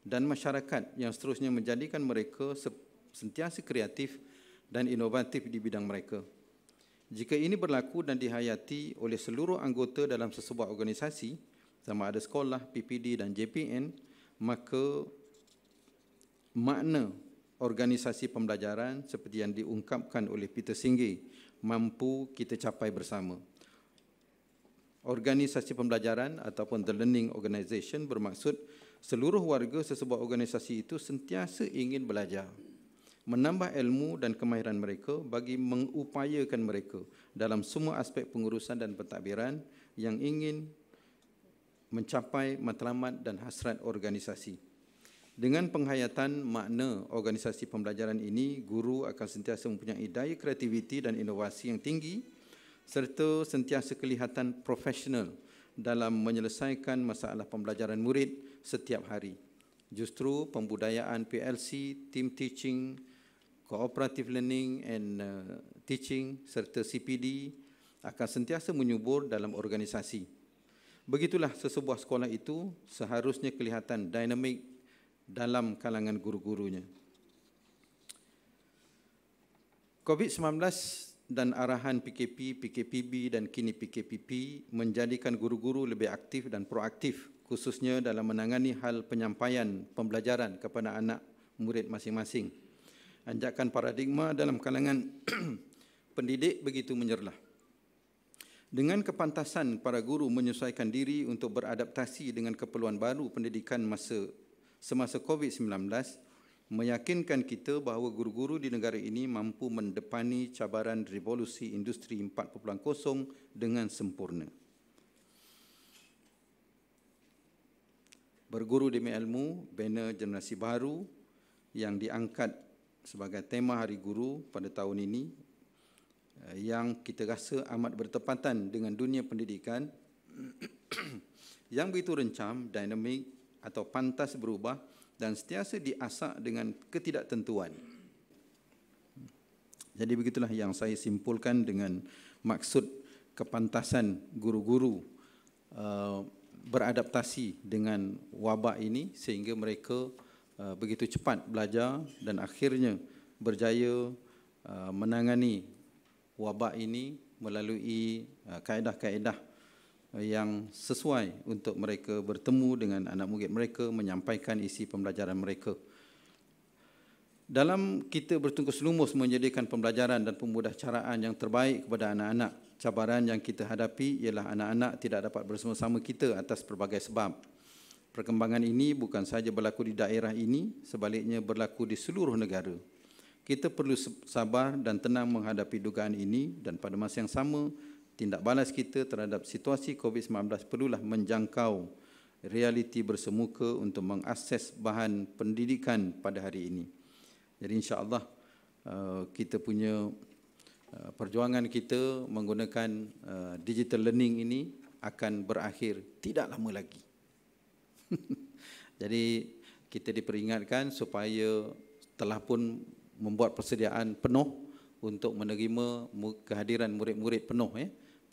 dan masyarakat yang seterusnya menjadikan mereka sentiasa kreatif dan inovatif di bidang mereka. Jika ini berlaku dan dihayati oleh seluruh anggota dalam sesebuah organisasi, sama ada sekolah, PPD dan JPN, maka makna organisasi pembelajaran seperti yang diungkapkan oleh Peter Singh mampu kita capai bersama. Organisasi pembelajaran ataupun the learning organisation bermaksud seluruh warga sesebuah organisasi itu sentiasa ingin belajar, menambah ilmu dan kemahiran mereka bagi mengupayakan mereka dalam semua aspek pengurusan dan pentadbiran yang ingin mencapai matlamat dan hasrat organisasi. Dengan penghayatan makna organisasi pembelajaran ini, guru akan sentiasa mempunyai daya kreativiti dan inovasi yang tinggi serta sentiasa kelihatan profesional dalam menyelesaikan masalah pembelajaran murid setiap hari. Justru pembudayaan PLC, team teaching, cooperative learning and teaching serta CPD akan sentiasa menyubur dalam organisasi. Begitulah sesebuah sekolah itu seharusnya kelihatan dinamik dalam kalangan guru-gurunya. COVID-19 dan arahan PKP, PKPB dan kini PKPP menjadikan guru-guru lebih aktif dan proaktif, khususnya dalam menangani hal penyampaian pembelajaran kepada anak murid masing-masing. Anjakan paradigma dalam kalangan pendidik begitu menyerlah. Dengan kepantasan para guru menyesuaikan diri untuk beradaptasi dengan keperluan baru pendidikan semasa COVID-19, meyakinkan kita bahawa guru-guru di negara ini mampu mendepani cabaran revolusi industri 4.0 dengan sempurna. Berguru demi ilmu, bina generasi baru yang diangkat sebagai tema Hari Guru pada tahun ini, yang kita rasa amat bertepatan dengan dunia pendidikan yang begitu rencam, dinamik atau pantas berubah dan sentiasa diasak dengan ketidaktentuan. Jadi begitulah yang saya simpulkan dengan maksud kepantasan guru-guru beradaptasi dengan wabak ini sehingga mereka begitu cepat belajar dan akhirnya berjaya menangani wabak ini melalui kaedah-kaedah yang sesuai untuk mereka bertemu dengan anak murid mereka, menyampaikan isi pembelajaran mereka. Dalam kita bertungkus lumus menyediakan pembelajaran dan pemudahcaraan yang terbaik kepada anak-anak, cabaran yang kita hadapi ialah anak-anak tidak dapat bersama-sama kita atas pelbagai sebab. Perkembangan ini bukan sahaja berlaku di daerah ini, sebaliknya berlaku di seluruh negara. Kita perlu sabar dan tenang menghadapi dugaan ini dan pada masa yang sama, tindak balas kita terhadap situasi COVID-19 perlulah menjangkau realiti bersemuka untuk mengakses bahan pendidikan pada hari ini. Jadi insya-Allah kita punya perjuangan kita menggunakan digital learning ini akan berakhir tidak lama lagi. Jadi kita diperingatkan supaya telah pun membuat persediaan penuh untuk menerima kehadiran murid-murid penuh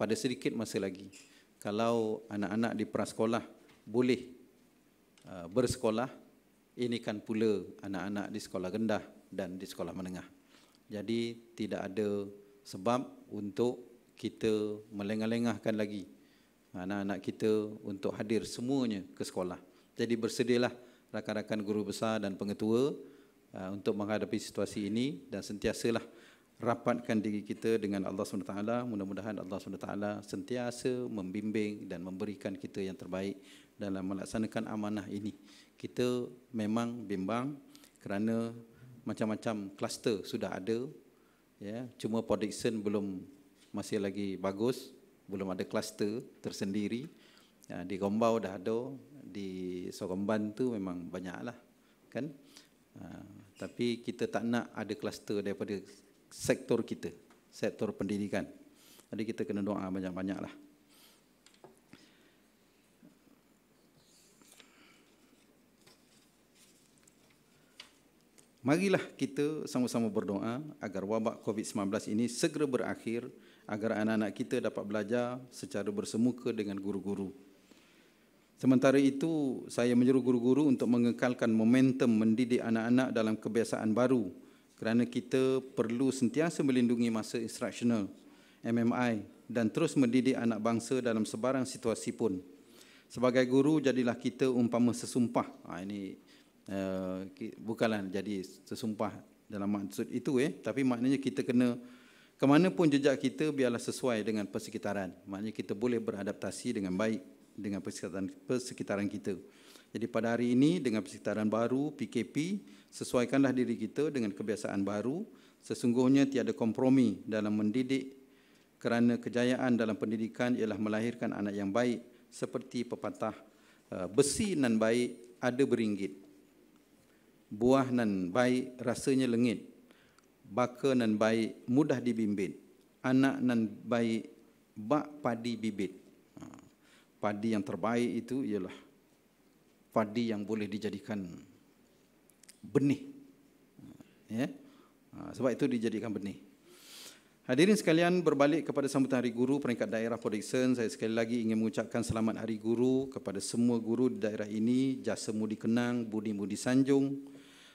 pada sedikit masa lagi. Kalau anak-anak di prasekolah boleh bersekolah, ini kan pula anak-anak di sekolah rendah dan di sekolah menengah. Jadi tidak ada sebab untuk kita melengah-lengahkan lagi anak-anak kita untuk hadir semuanya ke sekolah. Jadi bersedialah rakan-rakan guru besar dan pengetua untuk menghadapi situasi ini dan sentiasalah rapatkan diri kita dengan Allah SWT. Mudah-mudahan Allah SWT sentiasa membimbing dan memberikan kita yang terbaik dalam melaksanakan amanah ini. Kita memang bimbang kerana macam-macam kluster sudah ada, ya, cuma prediction masih lagi bagus, belum ada kluster tersendiri. Ya, di Gombau dah ada, di Soromban tu memang banyaklah, kan? Tapi kita tak nak ada kluster daripada sektor kita, sektor pendidikan. Jadi kita kena doa banyak-banyaklah. Marilah kita sama-sama berdoa agar wabak COVID-19 ini segera berakhir, agar anak-anak kita dapat belajar secara bersemuka dengan guru-guru. Sementara itu, saya menyeru guru-guru untuk mengekalkan momentum mendidik anak-anak dalam kebiasaan baru kerana kita perlu sentiasa melindungi masa instruksional, MMI, dan terus mendidik anak bangsa dalam sebarang situasi pun. Sebagai guru, jadilah kita umpama sesumpah. Ini bukanlah jadi sesumpah dalam maksud itu, tapi maknanya kita kena ke mana pun jejak kita biarlah sesuai dengan persekitaran. Maknanya kita boleh beradaptasi dengan baik dengan persekitaran kita. Jadi pada hari ini dengan persekitaran baru PKP, sesuaikanlah diri kita dengan kebiasaan baru. Sesungguhnya tiada kompromi dalam mendidik kerana kejayaan dalam pendidikan ialah melahirkan anak yang baik, seperti pepatah, besi nan baik ada beringgit, buah nan baik rasanya lengit, baka nan baik mudah dibimbit, anak nan baik bak padi bibit. Padi yang terbaik itu ialah padi yang boleh dijadikan benih. Ya? Sebab itu dijadikan benih. Hadirin sekalian, berbalik kepada sambutan Hari Guru peringkat daerah Port Dickson, saya sekali lagi ingin mengucapkan selamat Hari Guru kepada semua guru di daerah ini. Jasamu dikenang, budi-mu disanjung.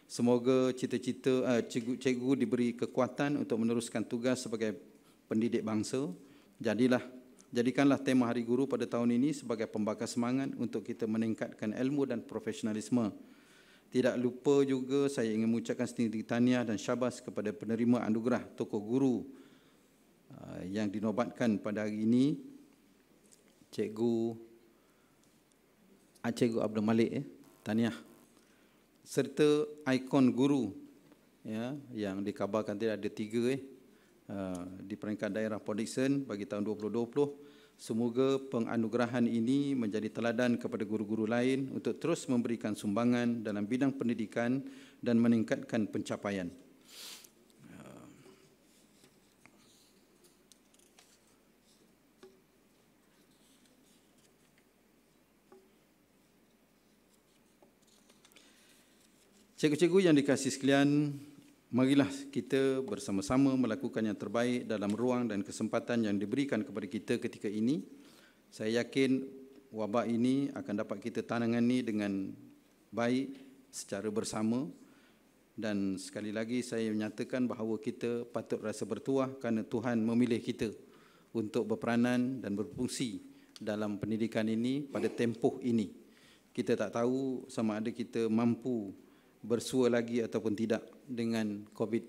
Semoga cita-cita cikgu diberi kekuatan untuk meneruskan tugas sebagai pendidik bangsa. Jadikanlah tema Hari Guru pada tahun ini sebagai pembakar semangat untuk kita meningkatkan ilmu dan profesionalisme. Tidak lupa juga saya ingin mengucapkan setinggi tahniah dan syabas kepada penerima anugerah tokoh guru yang dinobatkan pada hari ini Cikgu Abdul Malik, tahniah. Serta ikon guru yang dikabarkan tidak ada 3 di peringkat daerah Port Dickson bagi tahun 2020. Semoga penganugerahan ini menjadi teladan kepada guru-guru lain untuk terus memberikan sumbangan dalam bidang pendidikan dan meningkatkan pencapaian. Cikgu-cikgu yang dikasihi sekalian, marilah kita bersama-sama melakukan yang terbaik dalam ruang dan kesempatan yang diberikan kepada kita ketika ini. Saya yakin wabak ini akan dapat kita tangani dengan baik secara bersama, dan sekali lagi saya menyatakan bahawa kita patut rasa bertuah kerana Tuhan memilih kita untuk berperanan dan berfungsi dalam pendidikan ini pada tempoh ini. Kita tak tahu sama ada kita mampu bersua lagi ataupun tidak dengan COVID-20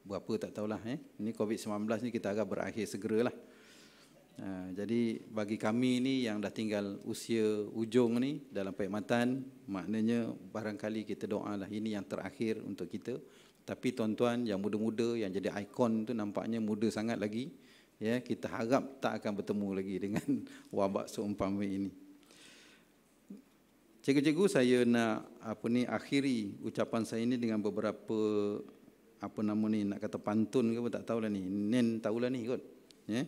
berapa tak tahulah. Ini COVID-19 ni kita harap berakhir segeralah. Jadi bagi kami ni yang dah tinggal usia ujung ni dalam perkhidmatan, maknanya barangkali kita doalah ini yang terakhir untuk kita. Tapi tuan-tuan yang muda-muda yang jadi ikon tu nampaknya muda sangat lagi. Ya, kita harap tak akan bertemu lagi dengan wabak seumpama ini. Cikgu-cikgu, saya nak akhiri ucapan saya ini dengan beberapa nak kata pantun ke apa tak tahulah ni. Nen tahulah ni kot. Ya.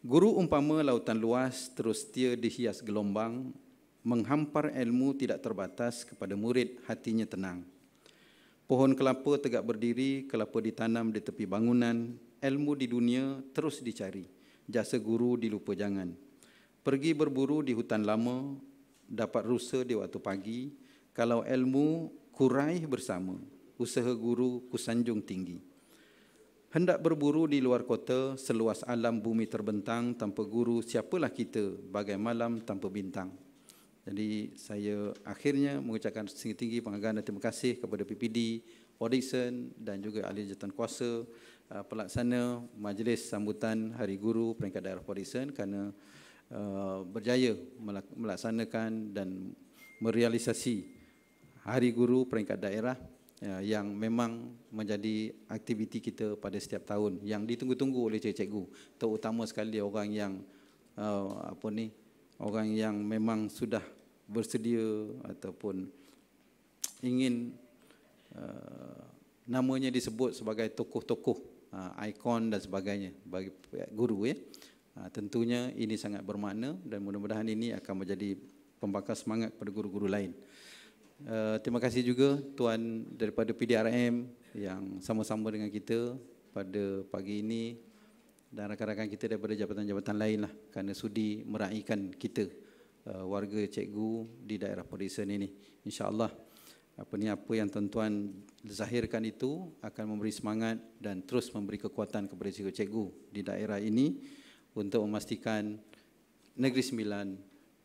Guru umpama lautan luas terus setia dihias gelombang, menghampar ilmu tidak terbatas kepada murid hatinya tenang. Pohon kelapa tegak berdiri, kelapa ditanam di tepi bangunan, ilmu di dunia terus dicari, jasa guru dilupa jangan. Pergi berburu di hutan lama, dapat rusa di waktu pagi, kalau ilmu kuraih bersama, usaha guru kusanjung tinggi. Hendak berburu di luar kota, seluas alam bumi terbentang, tanpa guru siapalah kita, bagai malam tanpa bintang. Jadi saya akhirnya mengucapkan setinggi-tinggi penghargaan dan terima kasih kepada PPD, Port Dickson dan juga ahli jawatan kuasa pelaksana majlis sambutan Hari Guru peringkat daerah Port Dickson kerana berjaya melaksanakan dan merealisasi Hari Guru peringkat daerah yang memang menjadi aktiviti kita pada setiap tahun yang ditunggu-tunggu oleh cikgu-cikgu, terutama sekali orang yang orang yang memang sudah bersedia ataupun ingin namanya disebut sebagai tokoh-tokoh ikon dan sebagainya bagi guru tentunya ini sangat bermakna dan mudah-mudahan ini akan menjadi pembakar semangat pada guru-guru lain. Terima kasih juga tuan daripada PDRM yang sama-sama dengan kita pada pagi ini dan rakan-rakan kita daripada jabatan-jabatan lain lah kerana sudi meraihkan kita warga cikgu di daerah Port Dickson ini. InsyaAllah apa yang tuan-tuan zahirkan itu akan memberi semangat dan terus memberi kekuatan kepada cikgu-cikgu di daerah ini untuk memastikan Negeri Sembilan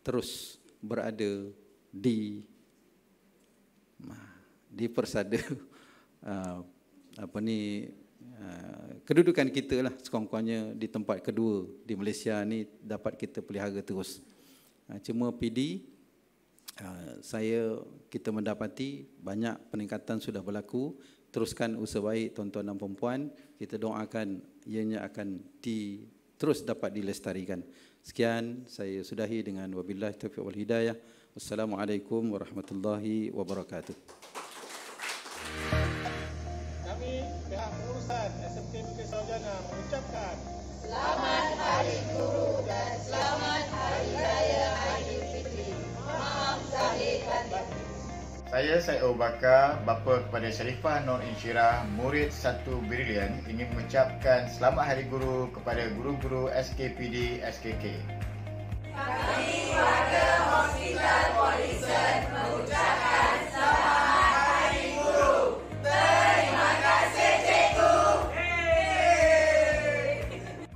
terus berada di persada kedudukan kita lah, sekurang-kurangnya di tempat kedua di Malaysia ni dapat kita pelihara terus. Cuma PD kita mendapati banyak peningkatan sudah berlaku. Teruskan usaha baik tuan-tuan dan puan-puan, kita doakan ianya akan terus dapat dilestarikan. Sekian saya sudahi dengan wabillahi taufiq wal hidayah. Wassalamualaikum warahmatullahi wabarakatuh. Kami pihak pengurusan SMK Bukit Sarjana mengucapkan Selamat Hari Guru dan selamat Hari Raya Aidilfitri. Maaf zahir dan batin. Saya Syed Abu Bakar, bapa kepada Sharifah Nur Insyirah, murid 1 Brilian, ingin mengucapkan Selamat Hari Guru kepada guru-guru SKPD SKK. Kami warga Hospital Port Dickson mengucapkan Selamat Hari Guru. Terima kasih cikgu.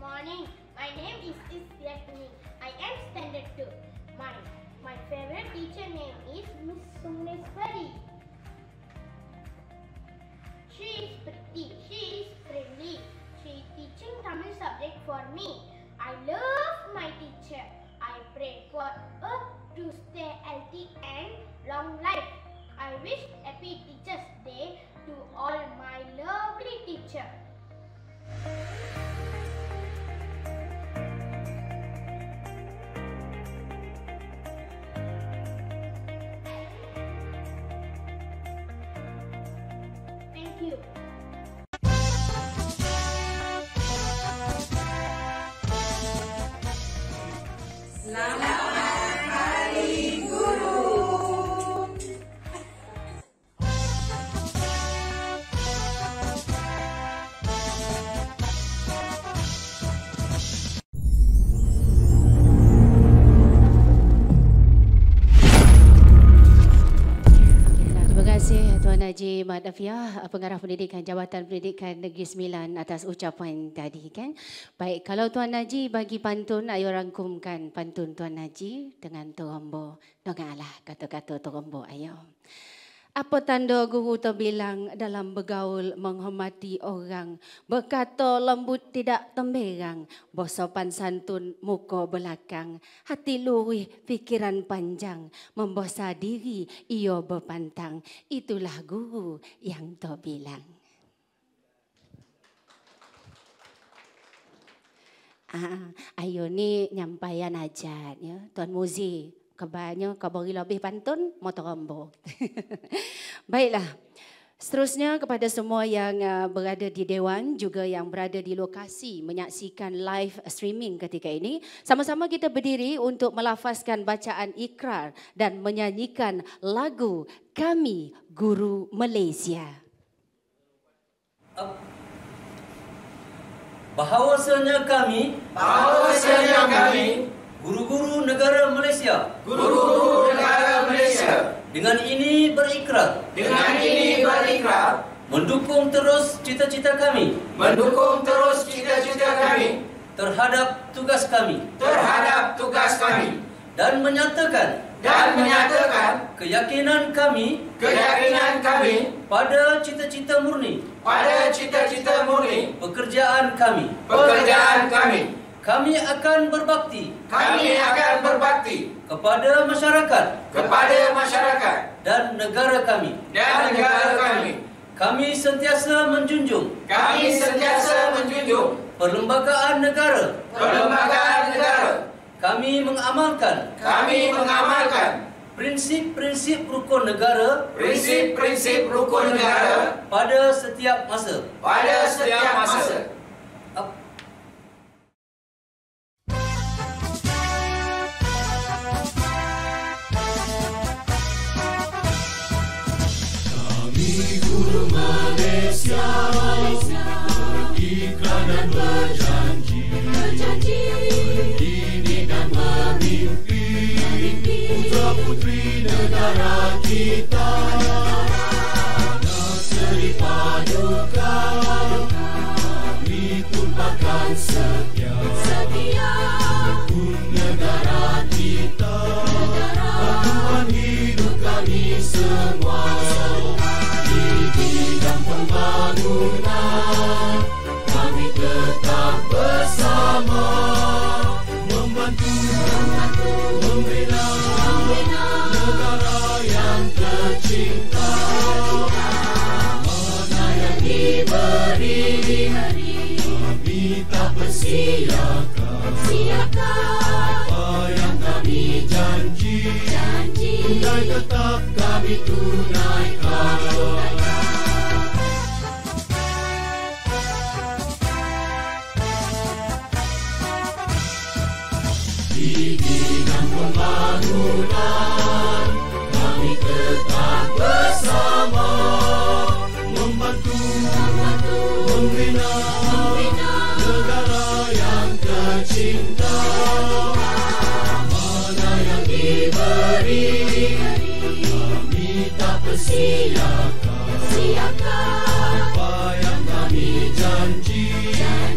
Morning, my name is Isyatni. I am standard 2. My favorite teacher name is Miss Sumneswari. She is pretty, she is friendly. She is teaching Tamil subject for me. I love wish Happy Teachers Day to all my lovely teachers. Thank you. Selamat Hari Guru. Tuan Haji Mat Afiah, Pengarah Pendidikan Jabatan Pendidikan Negeri Sembilan atas ucapan tadi kan. Baik, kalau Tuan Haji bagi pantun, ayo rangkumkan pantun Tuan Haji dengan terombo. Dengarlah kata-kata terombo, ayo. Apa tanda guru terbilang dalam bergaul menghormati orang? Berkata lembut tidak temberang, bersopan santun muka belakang, hati lurih fikiran panjang, membesar diri ia berpantang. Itulah guru yang terbilang. Ayo ni nyampaian aja ya, Tuan Muzi. Kebanyakan kau beri lebih pantun, motor rombo. Baiklah, seterusnya kepada semua yang berada di Dewan, juga yang berada di lokasi menyaksikan live streaming ketika ini. Sama-sama kita berdiri untuk melafazkan bacaan ikrar dan menyanyikan lagu Kami Guru Malaysia. Bahawasanya kami guru-guru negara Malaysia. Guru-guru negara Malaysia. Dengan ini berikrar. Mendukung terus cita-cita kami. Terhadap tugas kami. Dan menyatakan. Keyakinan kami. Pada cita-cita murni. Pekerjaan kami. Kami akan berbakti. Kepada masyarakat. Dan negara kami. Kami sentiasa menjunjung. Perlembagaan negara. Kami mengamalkan. Prinsip-prinsip rukun negara. Pada setiap masa. Guru Malaysia berikrar dan berjanji mendidik dan memimpi putra-putri negara kita. Nasri paduka kami tumpahkan setia untuk negara kita. Panduan hidup kami semua. Bidang pembangunan kami tetap bersama, membantu membina negara yang tercinta. Mana yang diberi kami tak persiakan. Apa yang kami janji tunai tetap kami tunaikan. Di bidang pembangunan kami tetap bersama, membantu membina negara yang tercinta. Mana yang diberi kami tak persiakan. Apa yang kami janji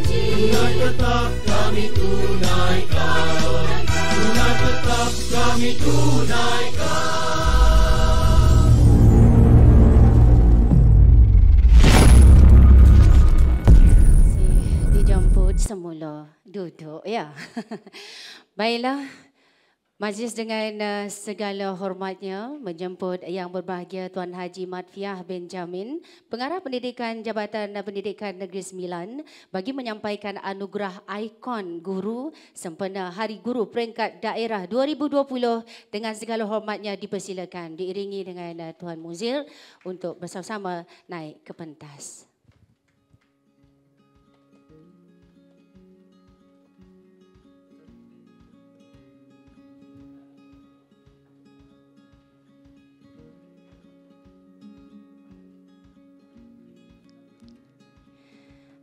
tunai tetap kami tunaikan. Tunai tetap kami tunaikan. Dijemput semula duduk ya. Baiklah. Majlis dengan segala hormatnya menjemput Yang Berbahagia Tuan Haji Madfiah Benjamin, Pengarah Pendidikan Jabatan Pendidikan Negeri Sembilan, bagi menyampaikan anugerah ikon guru sempena Hari Guru Peringkat Daerah 2020. Dengan segala hormatnya dipersilakan diiringi dengan Tuan Muzir untuk bersama-sama naik ke pentas.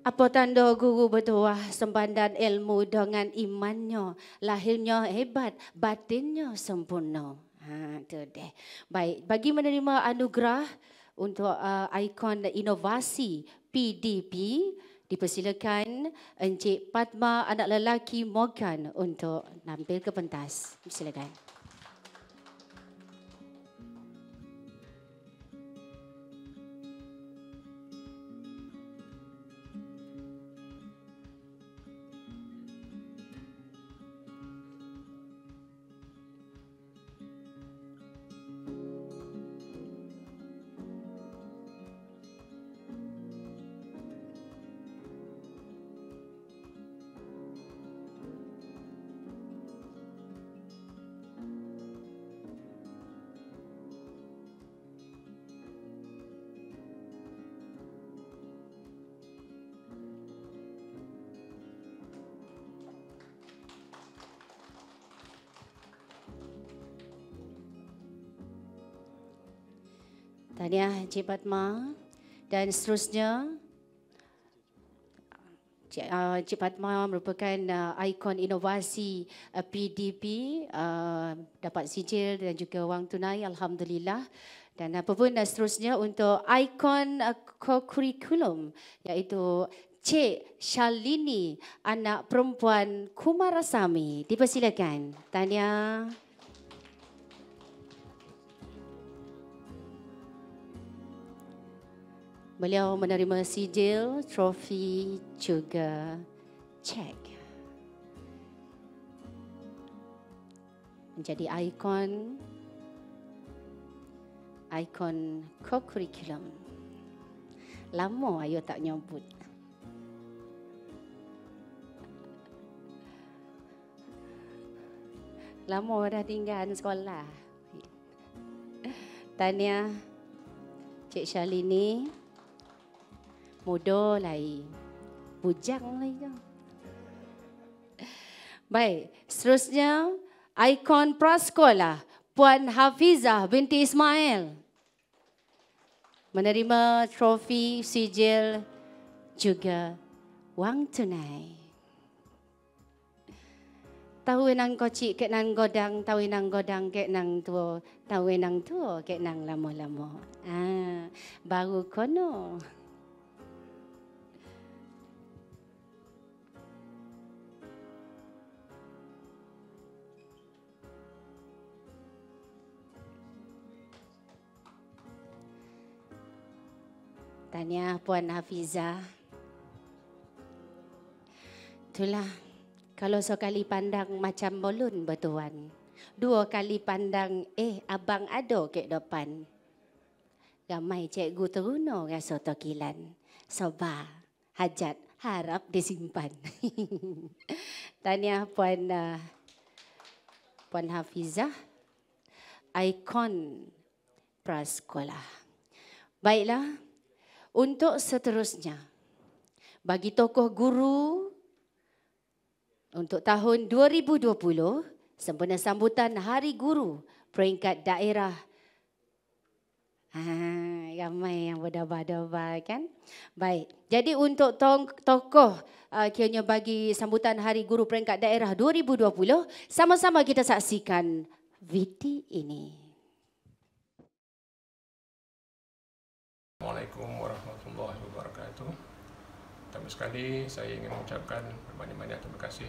Apa tanda guru bertuah sembandan ilmu dengan imannya, lahirnya hebat, batinnya sempurna. Tu deh. Baik, bagi menerima anugerah untuk ikon inovasi PDP, dipersilakan Encik Padma anak lelaki Morgan untuk nampil ke pentas. Silakan. Tahniah Encik Padma, dan seterusnya Encik Padma merupakan ikon inovasi PDP, dapat sijil dan juga wang tunai, alhamdulillah. Dan apapun seterusnya untuk ikon co-curriculum, iaitu Cik Shalini, anak perempuan Kumarasamy, dipersilakan. Tahniah. Beliau menerima sijil, trofi juga cek. Menjadi ikon co-curriculum. Lama ayo tak nyebut. Lama dah tinggal sekolah. Tahniah Cik Shalini. Muda lagi, bujang lagi. Baik, seterusnya ikon prasekolah Puan Hafizah binti Ismail menerima trofi, sijil juga wang tunai. Tahu nang kocik ke nang godang, tahu nang godang ke nang tua, tahu nang tua ke nang lama-lama. Baru kono. Tahniah Puan Hafizah. Itulah, kalau sekali pandang macam bolon bertuan. Dua kali pandang, abang ada ke depan. Ramai cikgu teruno rasa tokilan. Sabar, hajat harap disimpan. Tahniah Puan Hafizah, ikon prasekolah. Baiklah. Untuk seterusnya, bagi tokoh guru untuk tahun 2020, sempena sambutan Hari Guru Peringkat Daerah. Ramai yang berdebar-debar kan? Baik, jadi untuk tokoh kiranya bagi sambutan Hari Guru Peringkat Daerah 2020, sama-sama kita saksikan video ini. Assalamualaikum warahmatullahi wabarakatuh. Pertama sekali saya ingin mengucapkan berbanyak-banyak terima kasih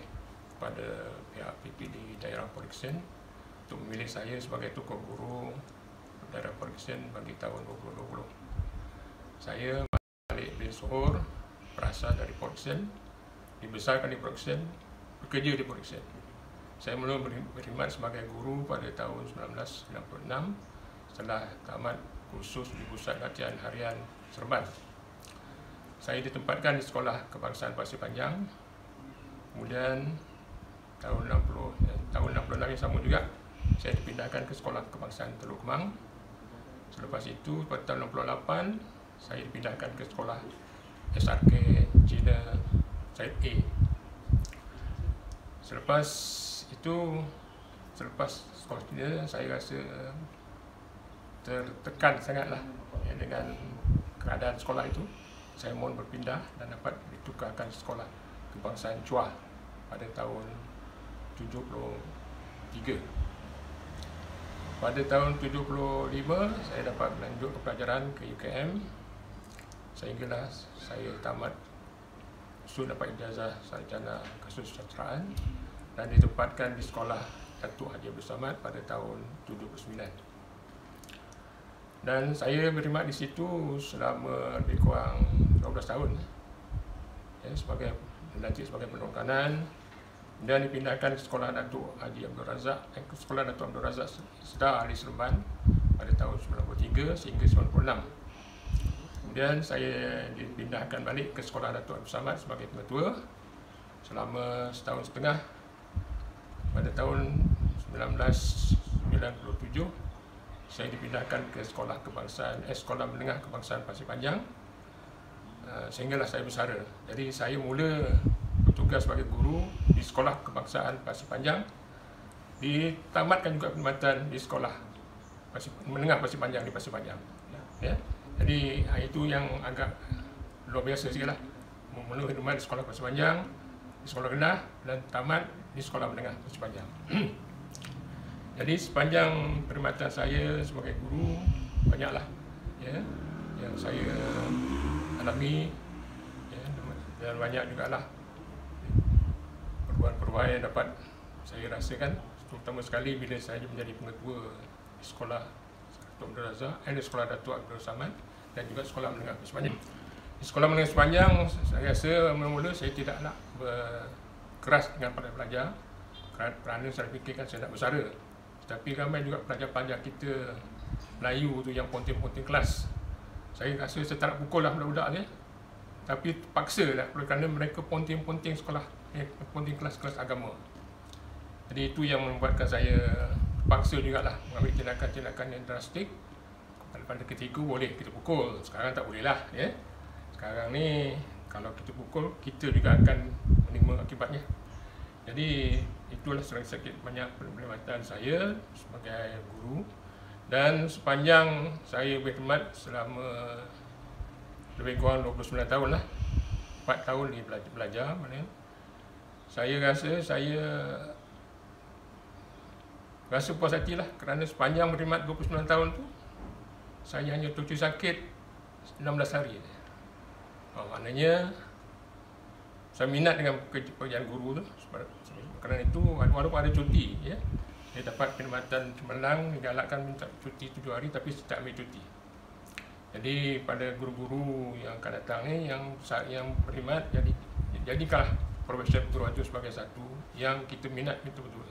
kepada pihak PPD Daerah Port Dickson untuk memilih saya sebagai tokoh guru Daerah Port Dickson bagi tahun 2020. Saya Malik bin Suhur, berasal dari Port Dickson, dibesarkan di Port Dickson, bekerja di Port Dickson. Saya mula berkhidmat sebagai guru pada tahun 1996 setelah tamat kursus di Pusat Latihan Harian Serban. Saya ditempatkan di Sekolah Kebangsaan Pasir Panjang. Kemudian tahun 66 yang sama juga saya dipindahkan ke Sekolah Kebangsaan Teluk Kemang. Selepas itu pada tahun 68 saya dipindahkan ke Sekolah SRK Cina Said A. Selepas sekolah Cina, saya rasa tertekan sangatlah dengan keadaan sekolah itu. Saya mohon berpindah dan dapat ditukarkan sekolah Kebangsaan Chua pada tahun 73. Pada tahun 75 saya dapat lanjut ke pelajaran ke UKM sehinggalah saya tamat dapat ijazah sarjana kesusastraan dan ditempatkan di Sekolah Datuk Haji Abdul Samad pada tahun 79. Dan saya berkhidmat di situ selama lebih kurang 12 tahun. Ya, dilantik sebagai penolong kanan dan dipindahkan ke Sekolah Datuk Haji Abdul Razak, Sekolah Datuk Abdul Razak Sedar Ahli Serban pada tahun 93 sehingga 96. Kemudian saya dipindahkan balik ke Sekolah Datuk Abdul Samad sebagai pengetua selama setahun setengah. Pada tahun 1997 saya dipindahkan ke Sekolah Menengah Kebangsaan Pasir Panjang sehinggalah saya bersara. Jadi saya mula bertugas sebagai guru di Sekolah Kebangsaan Pasir Panjang, ditamatkan juga perkhidmatan di Sekolah Menengah Pasir Panjang di Pasir Panjang. Ya. Jadi itu yang agak luar biasa sikitlah. Mula khidmat di Sekolah Pasir Panjang, di Sekolah Rendah dan tamat di Sekolah Menengah Pasir Panjang. Jadi sepanjang perkhidmatan saya sebagai guru banyaklah ya yang saya alami ya, dan banyak jugalah perubahan-perubahan yang dapat saya rasakan, terutama sekali bila saya menjadi pengetua di Sekolah Datuk Abdul Razak, di Sekolah Datuk Abdul Samad dan juga Sekolah Menengah Pasir Panjang. Di Sekolah Menengah Pasir Panjang saya rasa mula-mula saya tidak nak berkeras dengan para pelajar kerana saya fikirkan saya nak bersara. Tapi ramai juga pelajar-pelajar kita Melayu tu yang ponting-ponting kelas. Saya rasa saya tak nak pukul lah budak-budak ni. Tapi terpaksa lah kerana mereka ponting-ponting sekolah, ponting kelas-kelas agama. Jadi itu yang membuatkan saya terpaksa jugalah mengambil tindakan-tindakan yang drastik. Pada ketika boleh kita pukul, sekarang tak boleh lah. Ya. Sekarang ni kalau kita pukul, kita juga akan menerima akibatnya. Jadi itulah sedikit banyak perkhidmatan saya sebagai guru, dan sepanjang saya berkhidmat selama lebih kurang 29 tahun lah, 4 tahun di belajar mana. Saya rasa puas hati lah kerana sepanjang berkhidmat 29 tahun tu saya hanya tercuti sakit 16 hari. Maknanya saya minat dengan pekerjaan guru tu. Kerana itu walaupun ada cuti ya, dia dapat perkhidmatan cemerlang, digalakkan minta cuti 7 hari tapi tak ambil cuti. Jadi pada guru-guru yang akan datang ni yang berkhidmat, jadikanlah profesi guru itu sebagai satu yang kita minat betul-betul.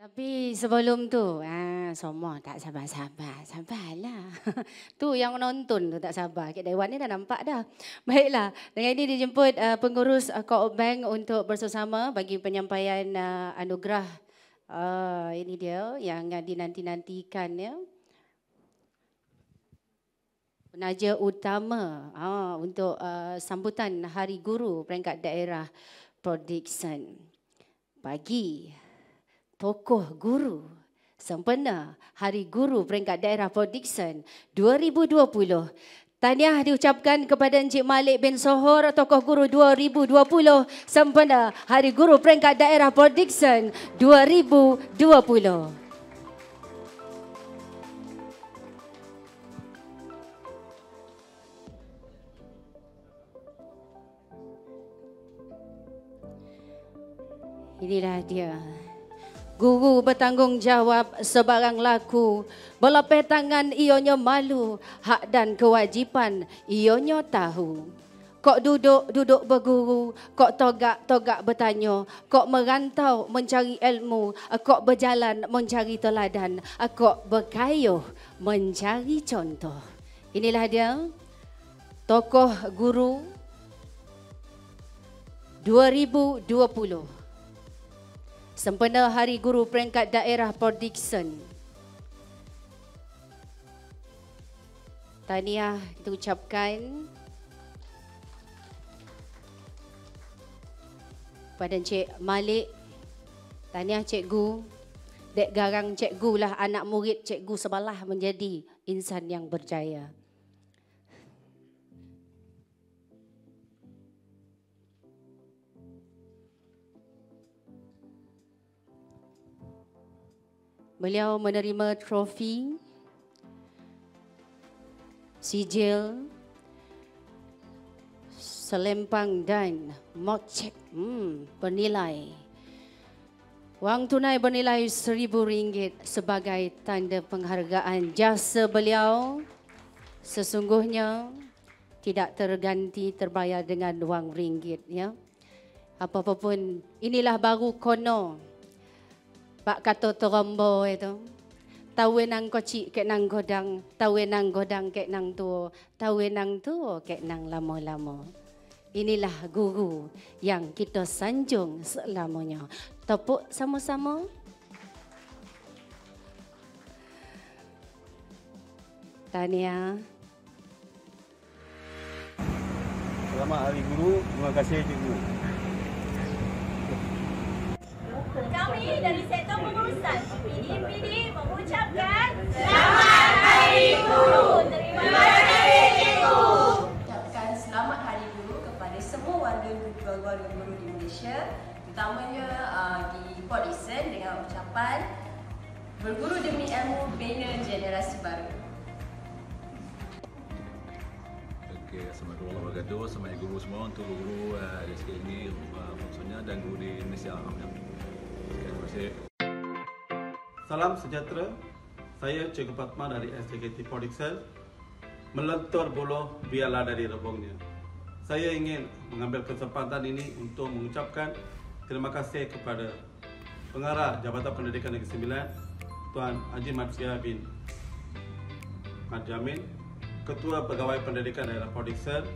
Tapi sebelum tu, semua tak sabarlah. Tu yang menonton tu tak sabar. Kek Dewan ni dah nampak dah. Baiklah, dengan ini dijemput pengurus Co-op Bank untuk bersama bagi penyampaian anugerah. Ini dia yang dinanti-nantikan ya. Penaja utama untuk sambutan Hari Guru peringkat daerah Port Dickson. Bagi tokoh guru sempena Hari Guru peringkat daerah Port Dickson 2020. Tahniah diucapkan kepada Encik Malik bin Sohor, tokoh guru 2020 sempena Hari Guru peringkat daerah Port Dickson 2020. Inilah dia Guru bertanggungjawab sebarang laku, berlapis tangan ionyo malu, hak dan kewajipan ionyo tahu. Kok duduk berguru, kok togak bertanya, kok merantau mencari ilmu, kok berjalan mencari teladan, kok berkayuh mencari contoh. Inilah dia tokoh guru 2020. Sempena Hari Guru peringkat daerah Port Dickson. Tahniah kita ucapkan pada Encik Malik. Tahniah cikgu. Dek garang cikgu lah anak murid cikgu sebelah menjadi insan yang berjaya. Beliau menerima trofi, sijil, selempang dan mocek bernilai. Wang tunai bernilai RM1,000 sebagai tanda penghargaan jasa beliau. Sesungguhnya tidak terganti terbayar dengan wang ringgit. Ya. Apa-apa pun inilah baru kono. Pak kata terombo itu, tahu nang kocik kek nang godang, tahu nang godang kek nang tua, tahu nang tua kek nang lama-lama. Inilah guru yang kita sanjung selamanya. Tepuk sama-sama. Tahniah. Selamat Hari Guru. Terima kasih cikgu. Kami dari sektor pengurusan PDPD mengucapkan Selamat Hari Guru. Terima kasih cikgu. Ucapkan Selamat Hari Guru kepada semua warga guru di Malaysia, terutamanya di Port Dickson dengan ucapan berguru demi ilmu bina generasi baru. Okey, Assalamualaikum warahmatullahi wabarakatuh. Selamat guru semua untuk guru di SK ini khususnya dan guru di Malaysia. Terima kasih. Salam sejahtera. Saya Cikgu Fatma dari SJKT Port Dickson. Melentur buluh biarlah dari rebungnya. Saya ingin mengambil kesempatan ini untuk mengucapkan terima kasih kepada Pengarah Jabatan Pendidikan Negeri Sembilan Tuan Haji Matsya bin Mat Jamin, Ketua Pegawai Pendidikan Daerah Port Dickson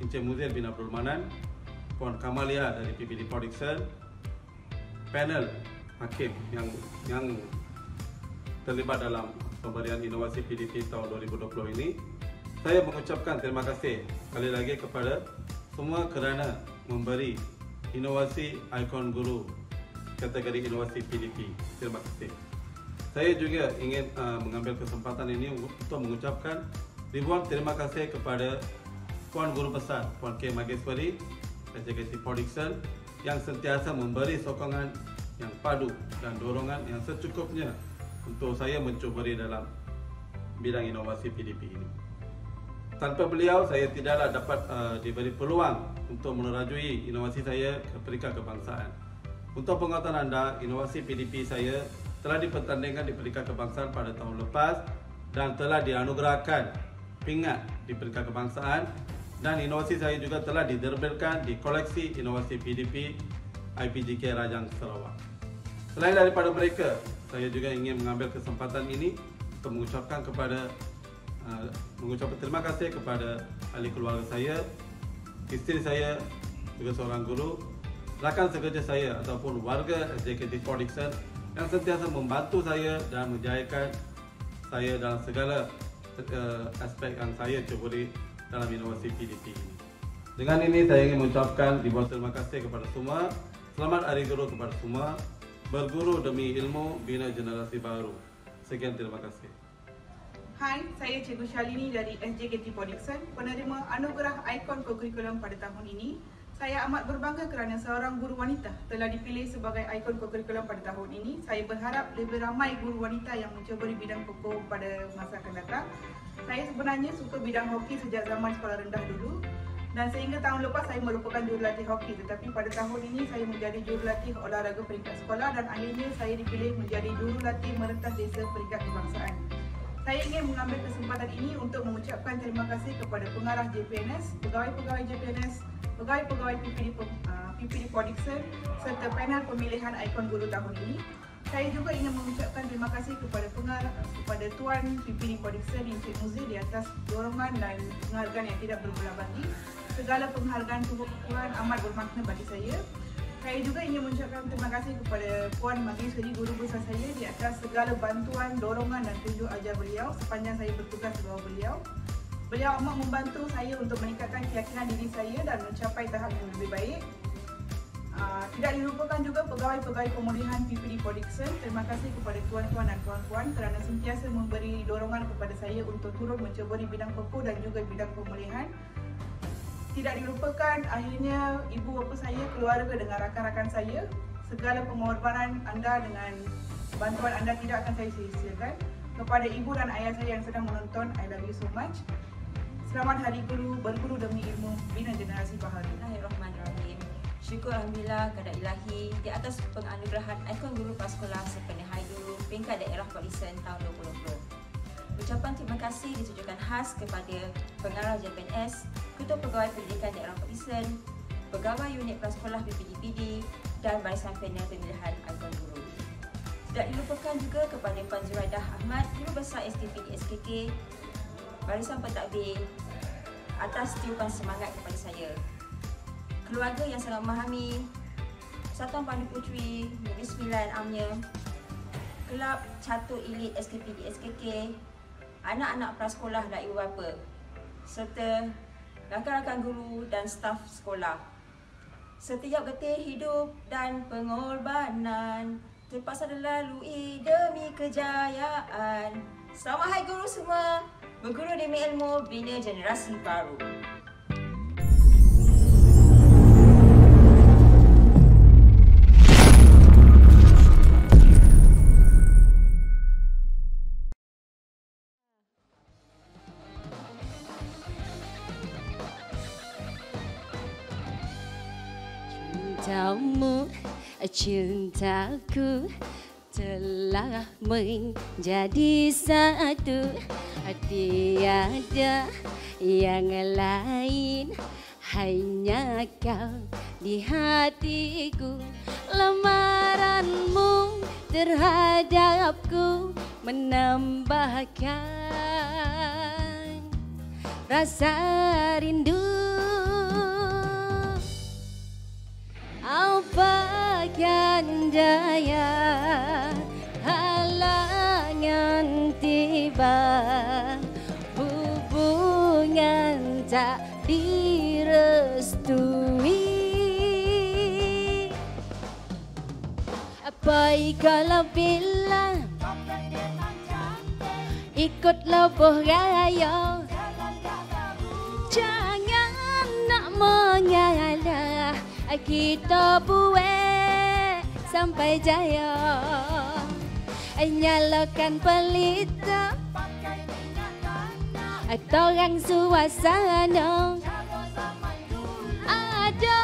Encik Muzir bin Abdul Manan, Puan Kamalia dari PPD Port Dickson, panel hakim yang terlibat dalam pemberian inovasi PDP tahun 2020 ini. Saya mengucapkan terima kasih sekali lagi kepada semua kerana memberi inovasi ikon guru kategori inovasi PDP. Terima kasih. Saya juga ingin mengambil kesempatan ini untuk mengucapkan ribuan terima kasih kepada Puan Guru Besar Puan K. Mageswari SJKT Port Dickson yang sentiasa memberi sokongan yang padu dan dorongan yang secukupnya untuk saya mencuburi dalam bidang inovasi PDP ini. Tanpa beliau, saya tidaklah dapat diberi peluang untuk menerajui inovasi saya ke peringkat kebangsaan. Untuk penguatan anda, inovasi PDP saya telah dipertandingkan di peringkat kebangsaan pada tahun lepas dan telah dianugerahkan pingat di peringkat kebangsaan, dan inovasi saya juga telah diterbitkan di koleksi inovasi PDP IPGK Rajang Sarawak. Selain daripada mereka, saya juga ingin mengambil kesempatan ini untuk mengucapkan terima kasih kepada ahli keluarga saya, isteri saya juga seorang guru, rakan sekerja saya ataupun warga SJKT Port Dickson yang sentiasa membantu saya dan menjayakan saya dalam segala aspek yang saya cuburi dalam inovasi PDP ini. Dengan ini saya ingin mengucapkan ribuan terima kasih kepada semua. Selamat Hari Guru kepada semua. Berguru demi ilmu, bina generasi baru. Sekian, terima kasih. Hai, saya Cikgu Shalini dari SJKT Port Dickson, penerima anugerah ikon kokurikulum pada tahun ini. Saya amat berbangga kerana seorang guru wanita telah dipilih sebagai ikon kokurikulum pada tahun ini. Saya berharap lebih ramai guru wanita yang mencuburi bidang pokok pada masa akan datang. Saya sebenarnya suka bidang hoki sejak zaman sekolah rendah dulu. Dan sehingga tahun lepas saya merupakan jurulatih hoki, tetapi pada tahun ini saya menjadi jurulatih olahraga peringkat sekolah dan akhirnya saya dipilih menjadi jurulatih merentas desa peringkat kebangsaan. Saya ingin mengambil kesempatan ini untuk mengucapkan terima kasih kepada pengarah JPNS, pegawai-pegawai JPNS, pegawai-pegawai PPD Podiksen serta panel pemilihan ikon guru tahun ini. Saya juga ingin mengucapkan terima kasih kepada Tuan PPD Podiksen Encik Muzi di atas dorongan dan penghargaan yang tidak berbelah bagi. Segala penghargaan Tuan amat bermakna bagi saya. Saya juga ingin mengucapkan terima kasih kepada Puan Maheswari Guru Besar saya di atas segala bantuan, dorongan dan tunjuk ajar beliau sepanjang saya bertugas di bawah beliau. Beliau amat membantu saya untuk meningkatkan keyakinan diri saya dan mencapai tahap yang lebih baik. Tidak dilupakan juga pegawai-pegawai pemulihan PPD Podiksen. Terima kasih kepada tuan-tuan dan puan-puan kerana sentiasa memberi dorongan kepada saya untuk turut menceburi bidang pokok dan juga bidang pemulihan. Tidak dilupakan akhirnya ibu bapa saya, keluarga dengan rakan-rakan saya. Segala pengorbanan anda dengan bantuan anda tidak akan saya sia-siakan. Kepada ibu dan ayah saya yang sedang menonton, I love you so much. Selamat Hari Guru, berguru demi ilmu, bina generasi baharu. Bismillahirrahmanirrahim. Syukur Alhamdulillah kepada Ilahi di atas penganugerahan ikon guru prasekolah sepenuh Hari Guru peringkat daerah Podiksen tahun 2020. Ucapan terima kasih ditujukan khas kepada pengarah JPNS, Ketua Pegawai Pendidikan Daerah Podiksen, Pegawai Unit Prasekolah PPDPD dan barisan panel pemilihan ikon guru. Tidak dilupakan juga kepada Puan Zuraidah Ahmad, Guru Besar STPD SKK, barisan pentadbir atas tiupan semangat kepada saya. Keluarga yang sangat memahami, Satuan Pandu Puteri Negeri Sembilan Amnya, Kelab Catur Elit SKPD SKK, anak-anak prasekolah dan ibu bapa, serta rakan-rakan guru dan staf sekolah. Setiap getih hidup dan pengorbanan terpaksa dilalui demi kejayaan. Selamat Hari Guru semua, berguru demi ilmu, bina generasi baru. Cintamu, cintaku telah menjadi satu. Tiada yang lain, hanya kau di hatiku. Lamaranmu terhadapku menambahkan rasa rindu. Apakan daya, halangan tiba, hubungan tak direstui. Baiklah bila ikutlah bergaya, jangan nak mengalah. Kita buat sampai jaya. Nyalakan pelita, torang suasana. Ada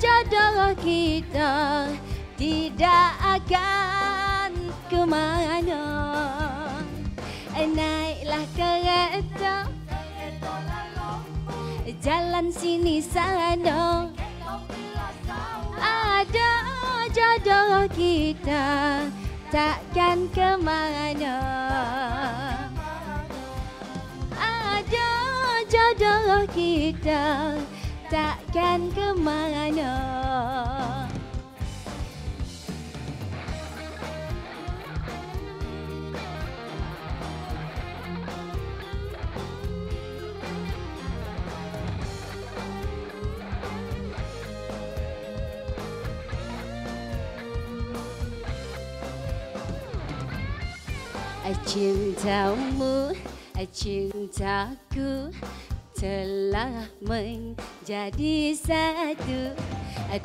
jodoh kita, tidak akan kemana. Naiklah kereta, jalan sini sana. Ada jodoh kita, takkan kemana. Ada jodoh kita, takkan kemana. Cintamu, cintaku telah menjadi satu.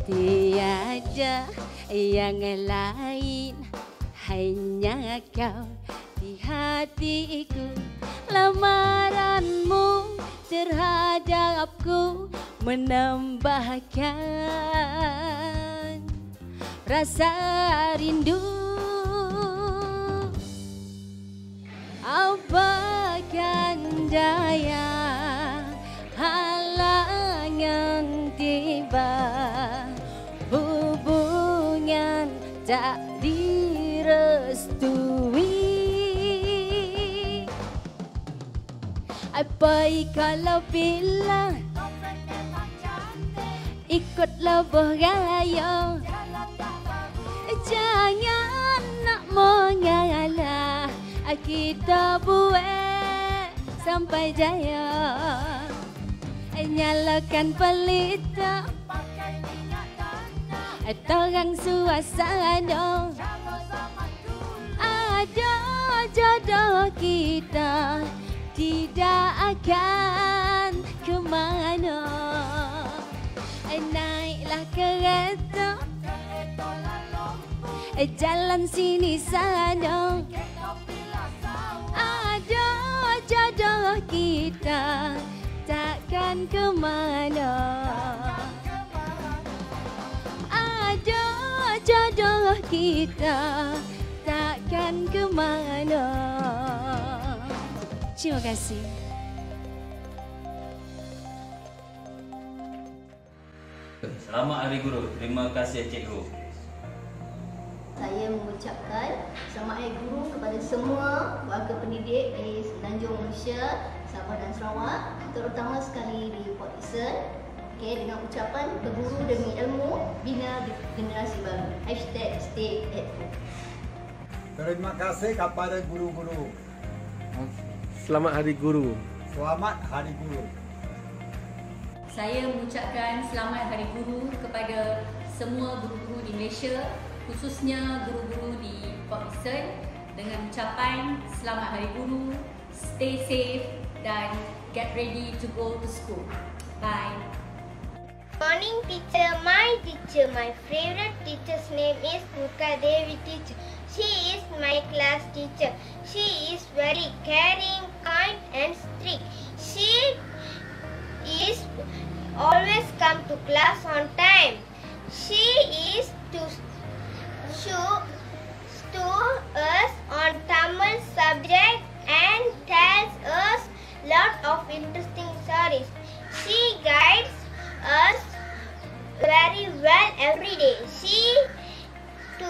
Tiada yang lain, hanya kau di hatiku. Lamaranmu terhadapku menambahkan rasa rindu. Apakan daya halangan tiba, hubungan tak direstui. Apa kalau bila ikutlah bergaya, jangan nak mengalah, kita buat sampai jaya. Nyalakan pelita, terang suasana, ada jodoh kita tidak akan ke mana. Naiklah kereta, jalan sini sana, ada jodoh kita takkan ke mana. Ada jodoh kita takkan ke mana. Terima kasih. Selamat Hari Guru. Terima kasih Cikgu. Saya mengucapkan selamat Hari Guru kepada semua warga pendidik di Semenanjung Malaysia, Sabah dan Sarawak, terutama sekali di Port Dickson. Dengan ucapan berguru demi ilmu, bina generasi baru. #stay at home. Terima kasih kepada guru-guru. Selamat Hari Guru. Selamat Hari Guru. Saya mengucapkan selamat Hari Guru kepada semua guru-guru di Malaysia, khususnya guru-guru di Port Dickson, dengan ucapan selamat Hari Guru, stay safe dan get ready to go to school. Bye. Morning teacher, my favorite teacher's name is Purka Devi teacher. She is my class teacher. She is very caring, kind and strict. She is always come to class on time. She is to us on Tamil subject and tells us lot of interesting stories. She guides us very well every day. She to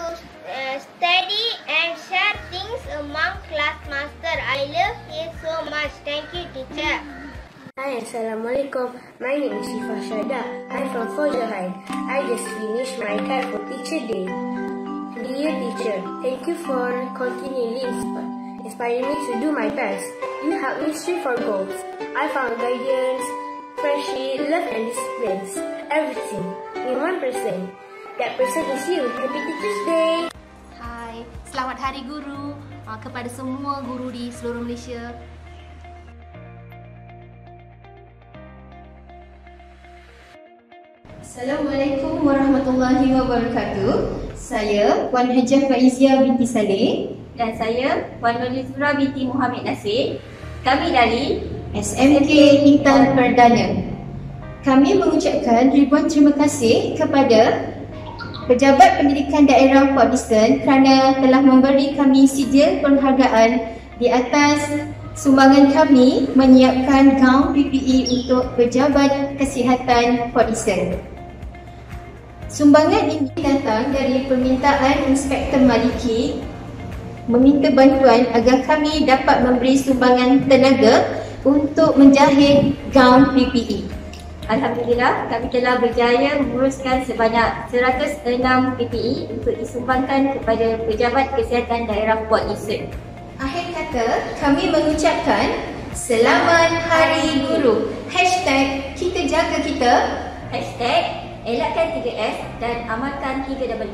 study and share things among class master. I love you so much. Thank you, teacher. Hi, Assalamualaikum. My name is Shifa Shada. I'm from Fojahide. I just finished my card for Teacher Day. Dear teacher, thank you for continually inspiring me to do my best. You helped me strive for goals. I found guidance, friendship, love and discipline. Everything in one person. That person is you. Happy Teacher's Day. Hai, selamat Hari Guru kepada semua guru di seluruh Malaysia. Assalamualaikum warahmatullahi wabarakatuh. Saya Puan Hajah Faizia binti Saleh dan saya Puan Nolizura binti Muhammad Nasir. Kami dari SMK Intan Perdana. Kami mengucapkan ribuan terima kasih kepada Pejabat Pendidikan Daerah Port Dickson kerana telah memberi kami sijil penghargaan di atas sumbangan kami menyiapkan gaun PPE untuk Pejabat Kesihatan Port Dickson. Sumbangan ini datang dari permintaan Inspektor Maliki meminta bantuan agar kami dapat memberi sumbangan tenaga untuk menjahit gaun PPE. Alhamdulillah, kami telah berjaya menguruskan sebanyak 106 PPE untuk disumbangkan kepada Pejabat Kesihatan Daerah Port Dickson. Akhir kata, kami mengucapkan Selamat Hari Guru. #kita jaga kita. #elakkan 3S dan amalkan 3W.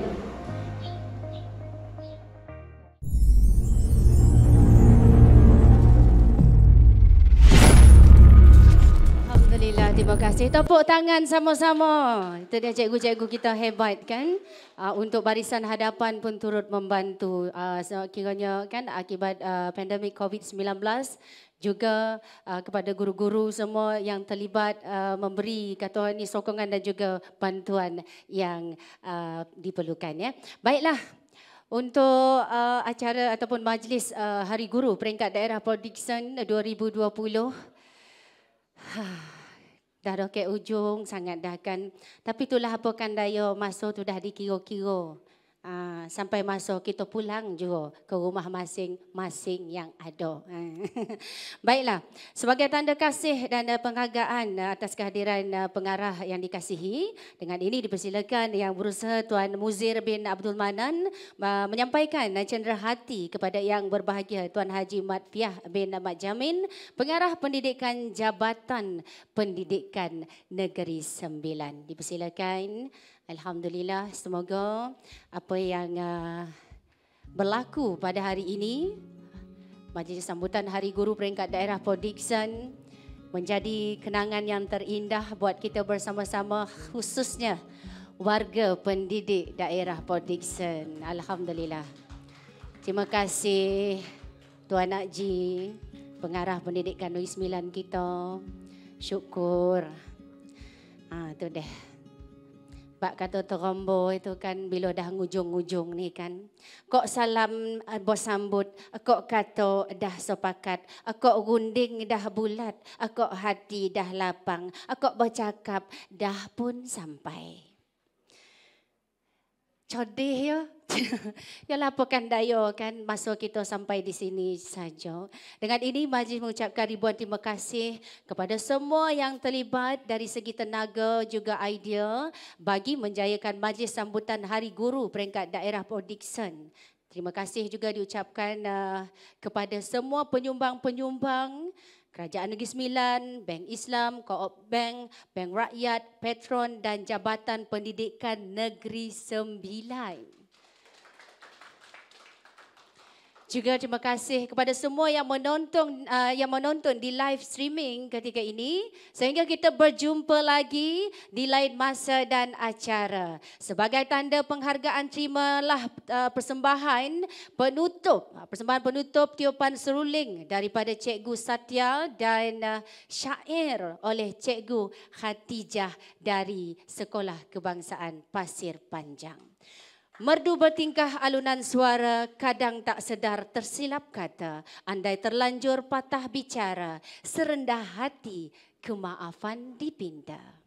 Alhamdulillah, terima kasih. kasih. Tepuk tangan sama-sama. Itu dia cikgu-cikgu kita hebat kan. Untuk barisan hadapan pun turut membantu. Kiranya kan akibat pandemik COVID-19 juga kepada guru-guru semua yang terlibat memberi kata ini sokongan dan juga bantuan yang diperlukan ya. Baiklah. Untuk acara ataupun majlis Hari Guru Peringkat Daerah Port Dickson 2020 dah ke ujung sangat dah kan. Tapi itulah apa kan daya masa tu dah dikira-kira. Sampai masa kita pulang juga ke rumah masing-masing yang ada. Baiklah, sebagai tanda kasih dan penghargaan atas kehadiran pengarah yang dikasihi, dengan ini dipersilakan Yang Berusaha Tuan Muzir bin Abdul Manan menyampaikan cenderahati kepada Yang Berbahagia Tuan Haji Matfiah bin Mat Jamin, pengarah pendidikan Jabatan Pendidikan Negeri Sembilan. Dipersilakan. Alhamdulillah, semoga apa yang berlaku pada hari ini, majlis sambutan Hari Guru Peringkat Daerah Port Dickson, menjadi kenangan yang terindah buat kita bersama-sama, khususnya warga pendidik daerah Port Dickson. Alhamdulillah. Terima kasih Tuan Nakji, pengarah pendidikan Negeri Sembilan kita. Syukur. Itu deh. Pak kata terombo itu kan bila dah ngujung-ngujung ni kan. Kok salam bersambut, kok kata dah sepakat, kok runding dah bulat, kok hati dah lapang, kok bercakap dah pun sampai. Codeh ya. Ya laporkan daya kan masa kita sampai di sini saja. Dengan ini majlis mengucapkan ribuan terima kasih kepada semua yang terlibat dari segi tenaga juga idea bagi menjayakan majlis sambutan Hari Guru Peringkat Daerah Port Dickson. Terima kasih juga diucapkan kepada semua penyumbang-penyumbang Kerajaan Negeri Sembilan, Bank Islam, Co-op Bank, Bank Rakyat, Petron dan Jabatan Pendidikan Negeri Sembilan. Juga terima kasih kepada semua yang menonton di live streaming ketika ini sehingga kita berjumpa lagi di lain masa dan acara. Sebagai tanda penghargaan, terimalah persembahan penutup tiupan seruling daripada Cikgu Satya dan syair oleh Cikgu Khatijah dari Sekolah Kebangsaan Pasir Panjang. Merdu bertingkah alunan suara, kadang tak sedar tersilap kata, andai terlanjur patah bicara, serendah hati kemaafan dipinta.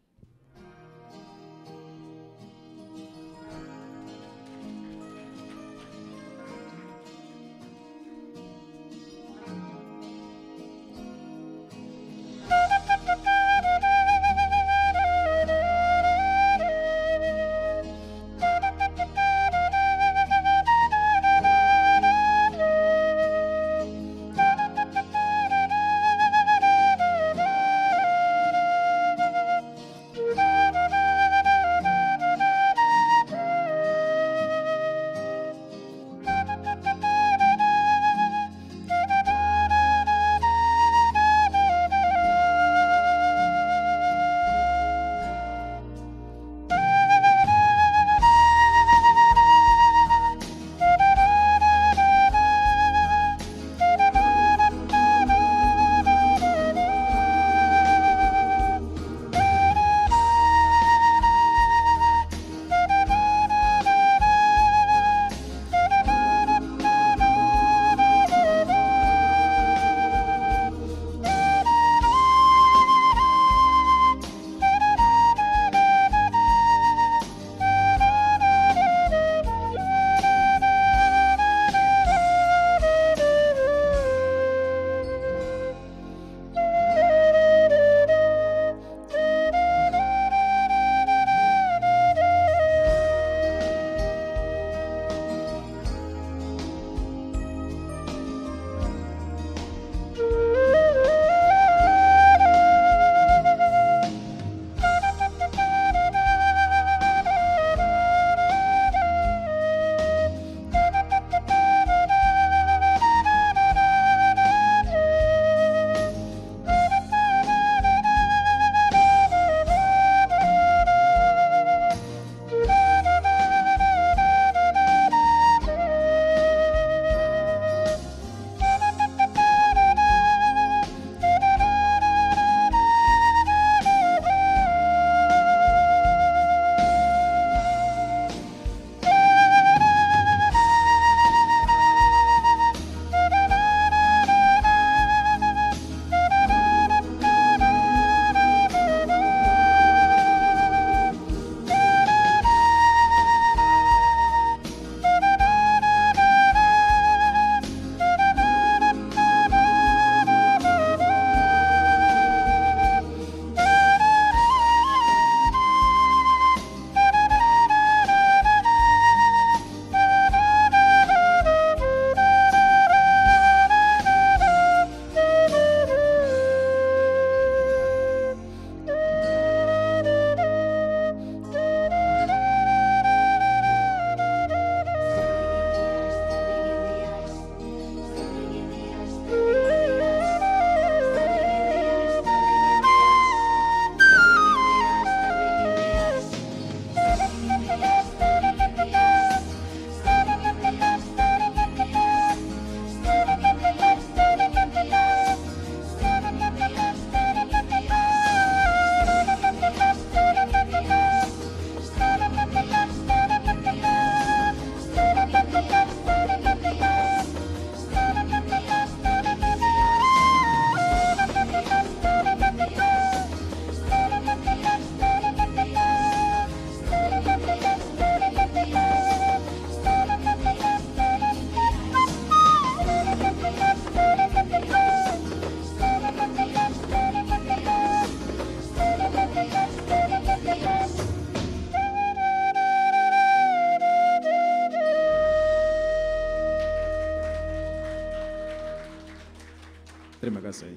Terima kasih.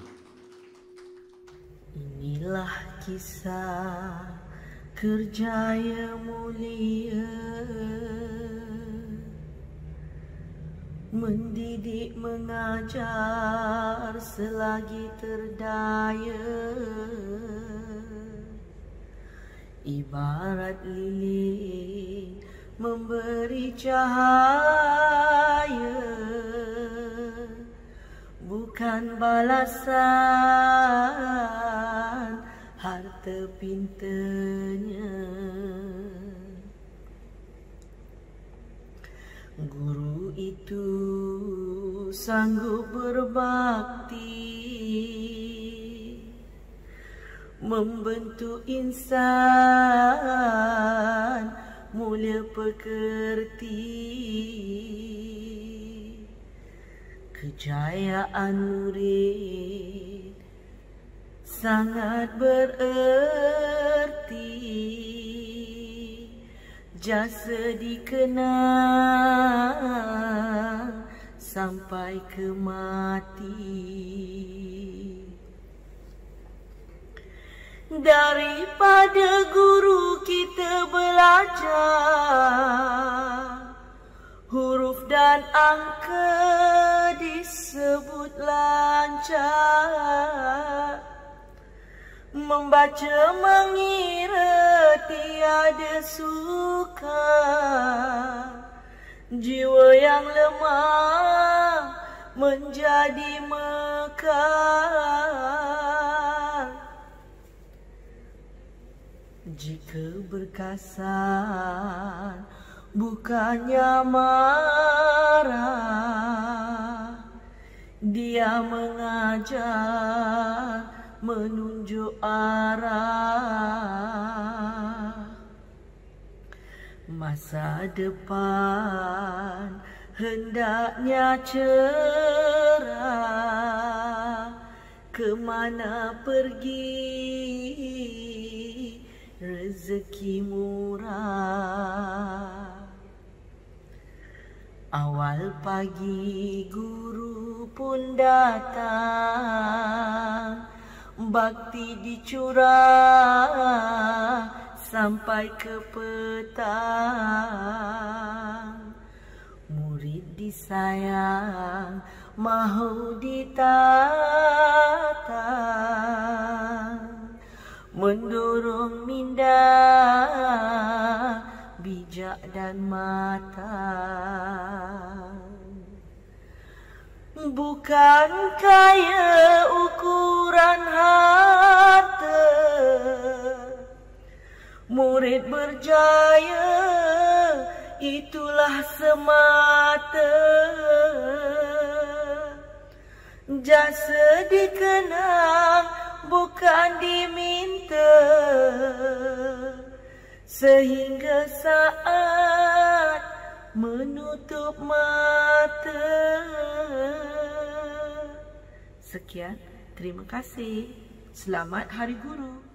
Inilah kisah kerja yang mulia, mendidik mengajar selagi terdaya, ibarat lilin memberi cahaya, bukan balasan harta pintanya. Guru itu sanggup berbakti, membentuk insan mulia pekerti. Kejayaan murid sangat bererti, jasa dikenang sampai ke mati. Daripada guru kita belajar, huruf dan angka disebut lancar, membaca mengira tiada suka, jiwa yang lemah menjadi mekar. Jika berkasar bukannya marah, dia mengajar menunjuk arah. Masa depan hendaknya cerah, kemana pergi rezeki murah. Awal pagi guru pun datang, bakti dicurah sampai ke petang. Murid disayang, mahu ditatang, mendorong minda, bijak dan matang. Bukan kaya ukuran harta, murid berjaya itulah semata. Jasa dikenang bukan diminta, sehingga saat menutup mata. Sekian, terima kasih. Selamat Hari Guru.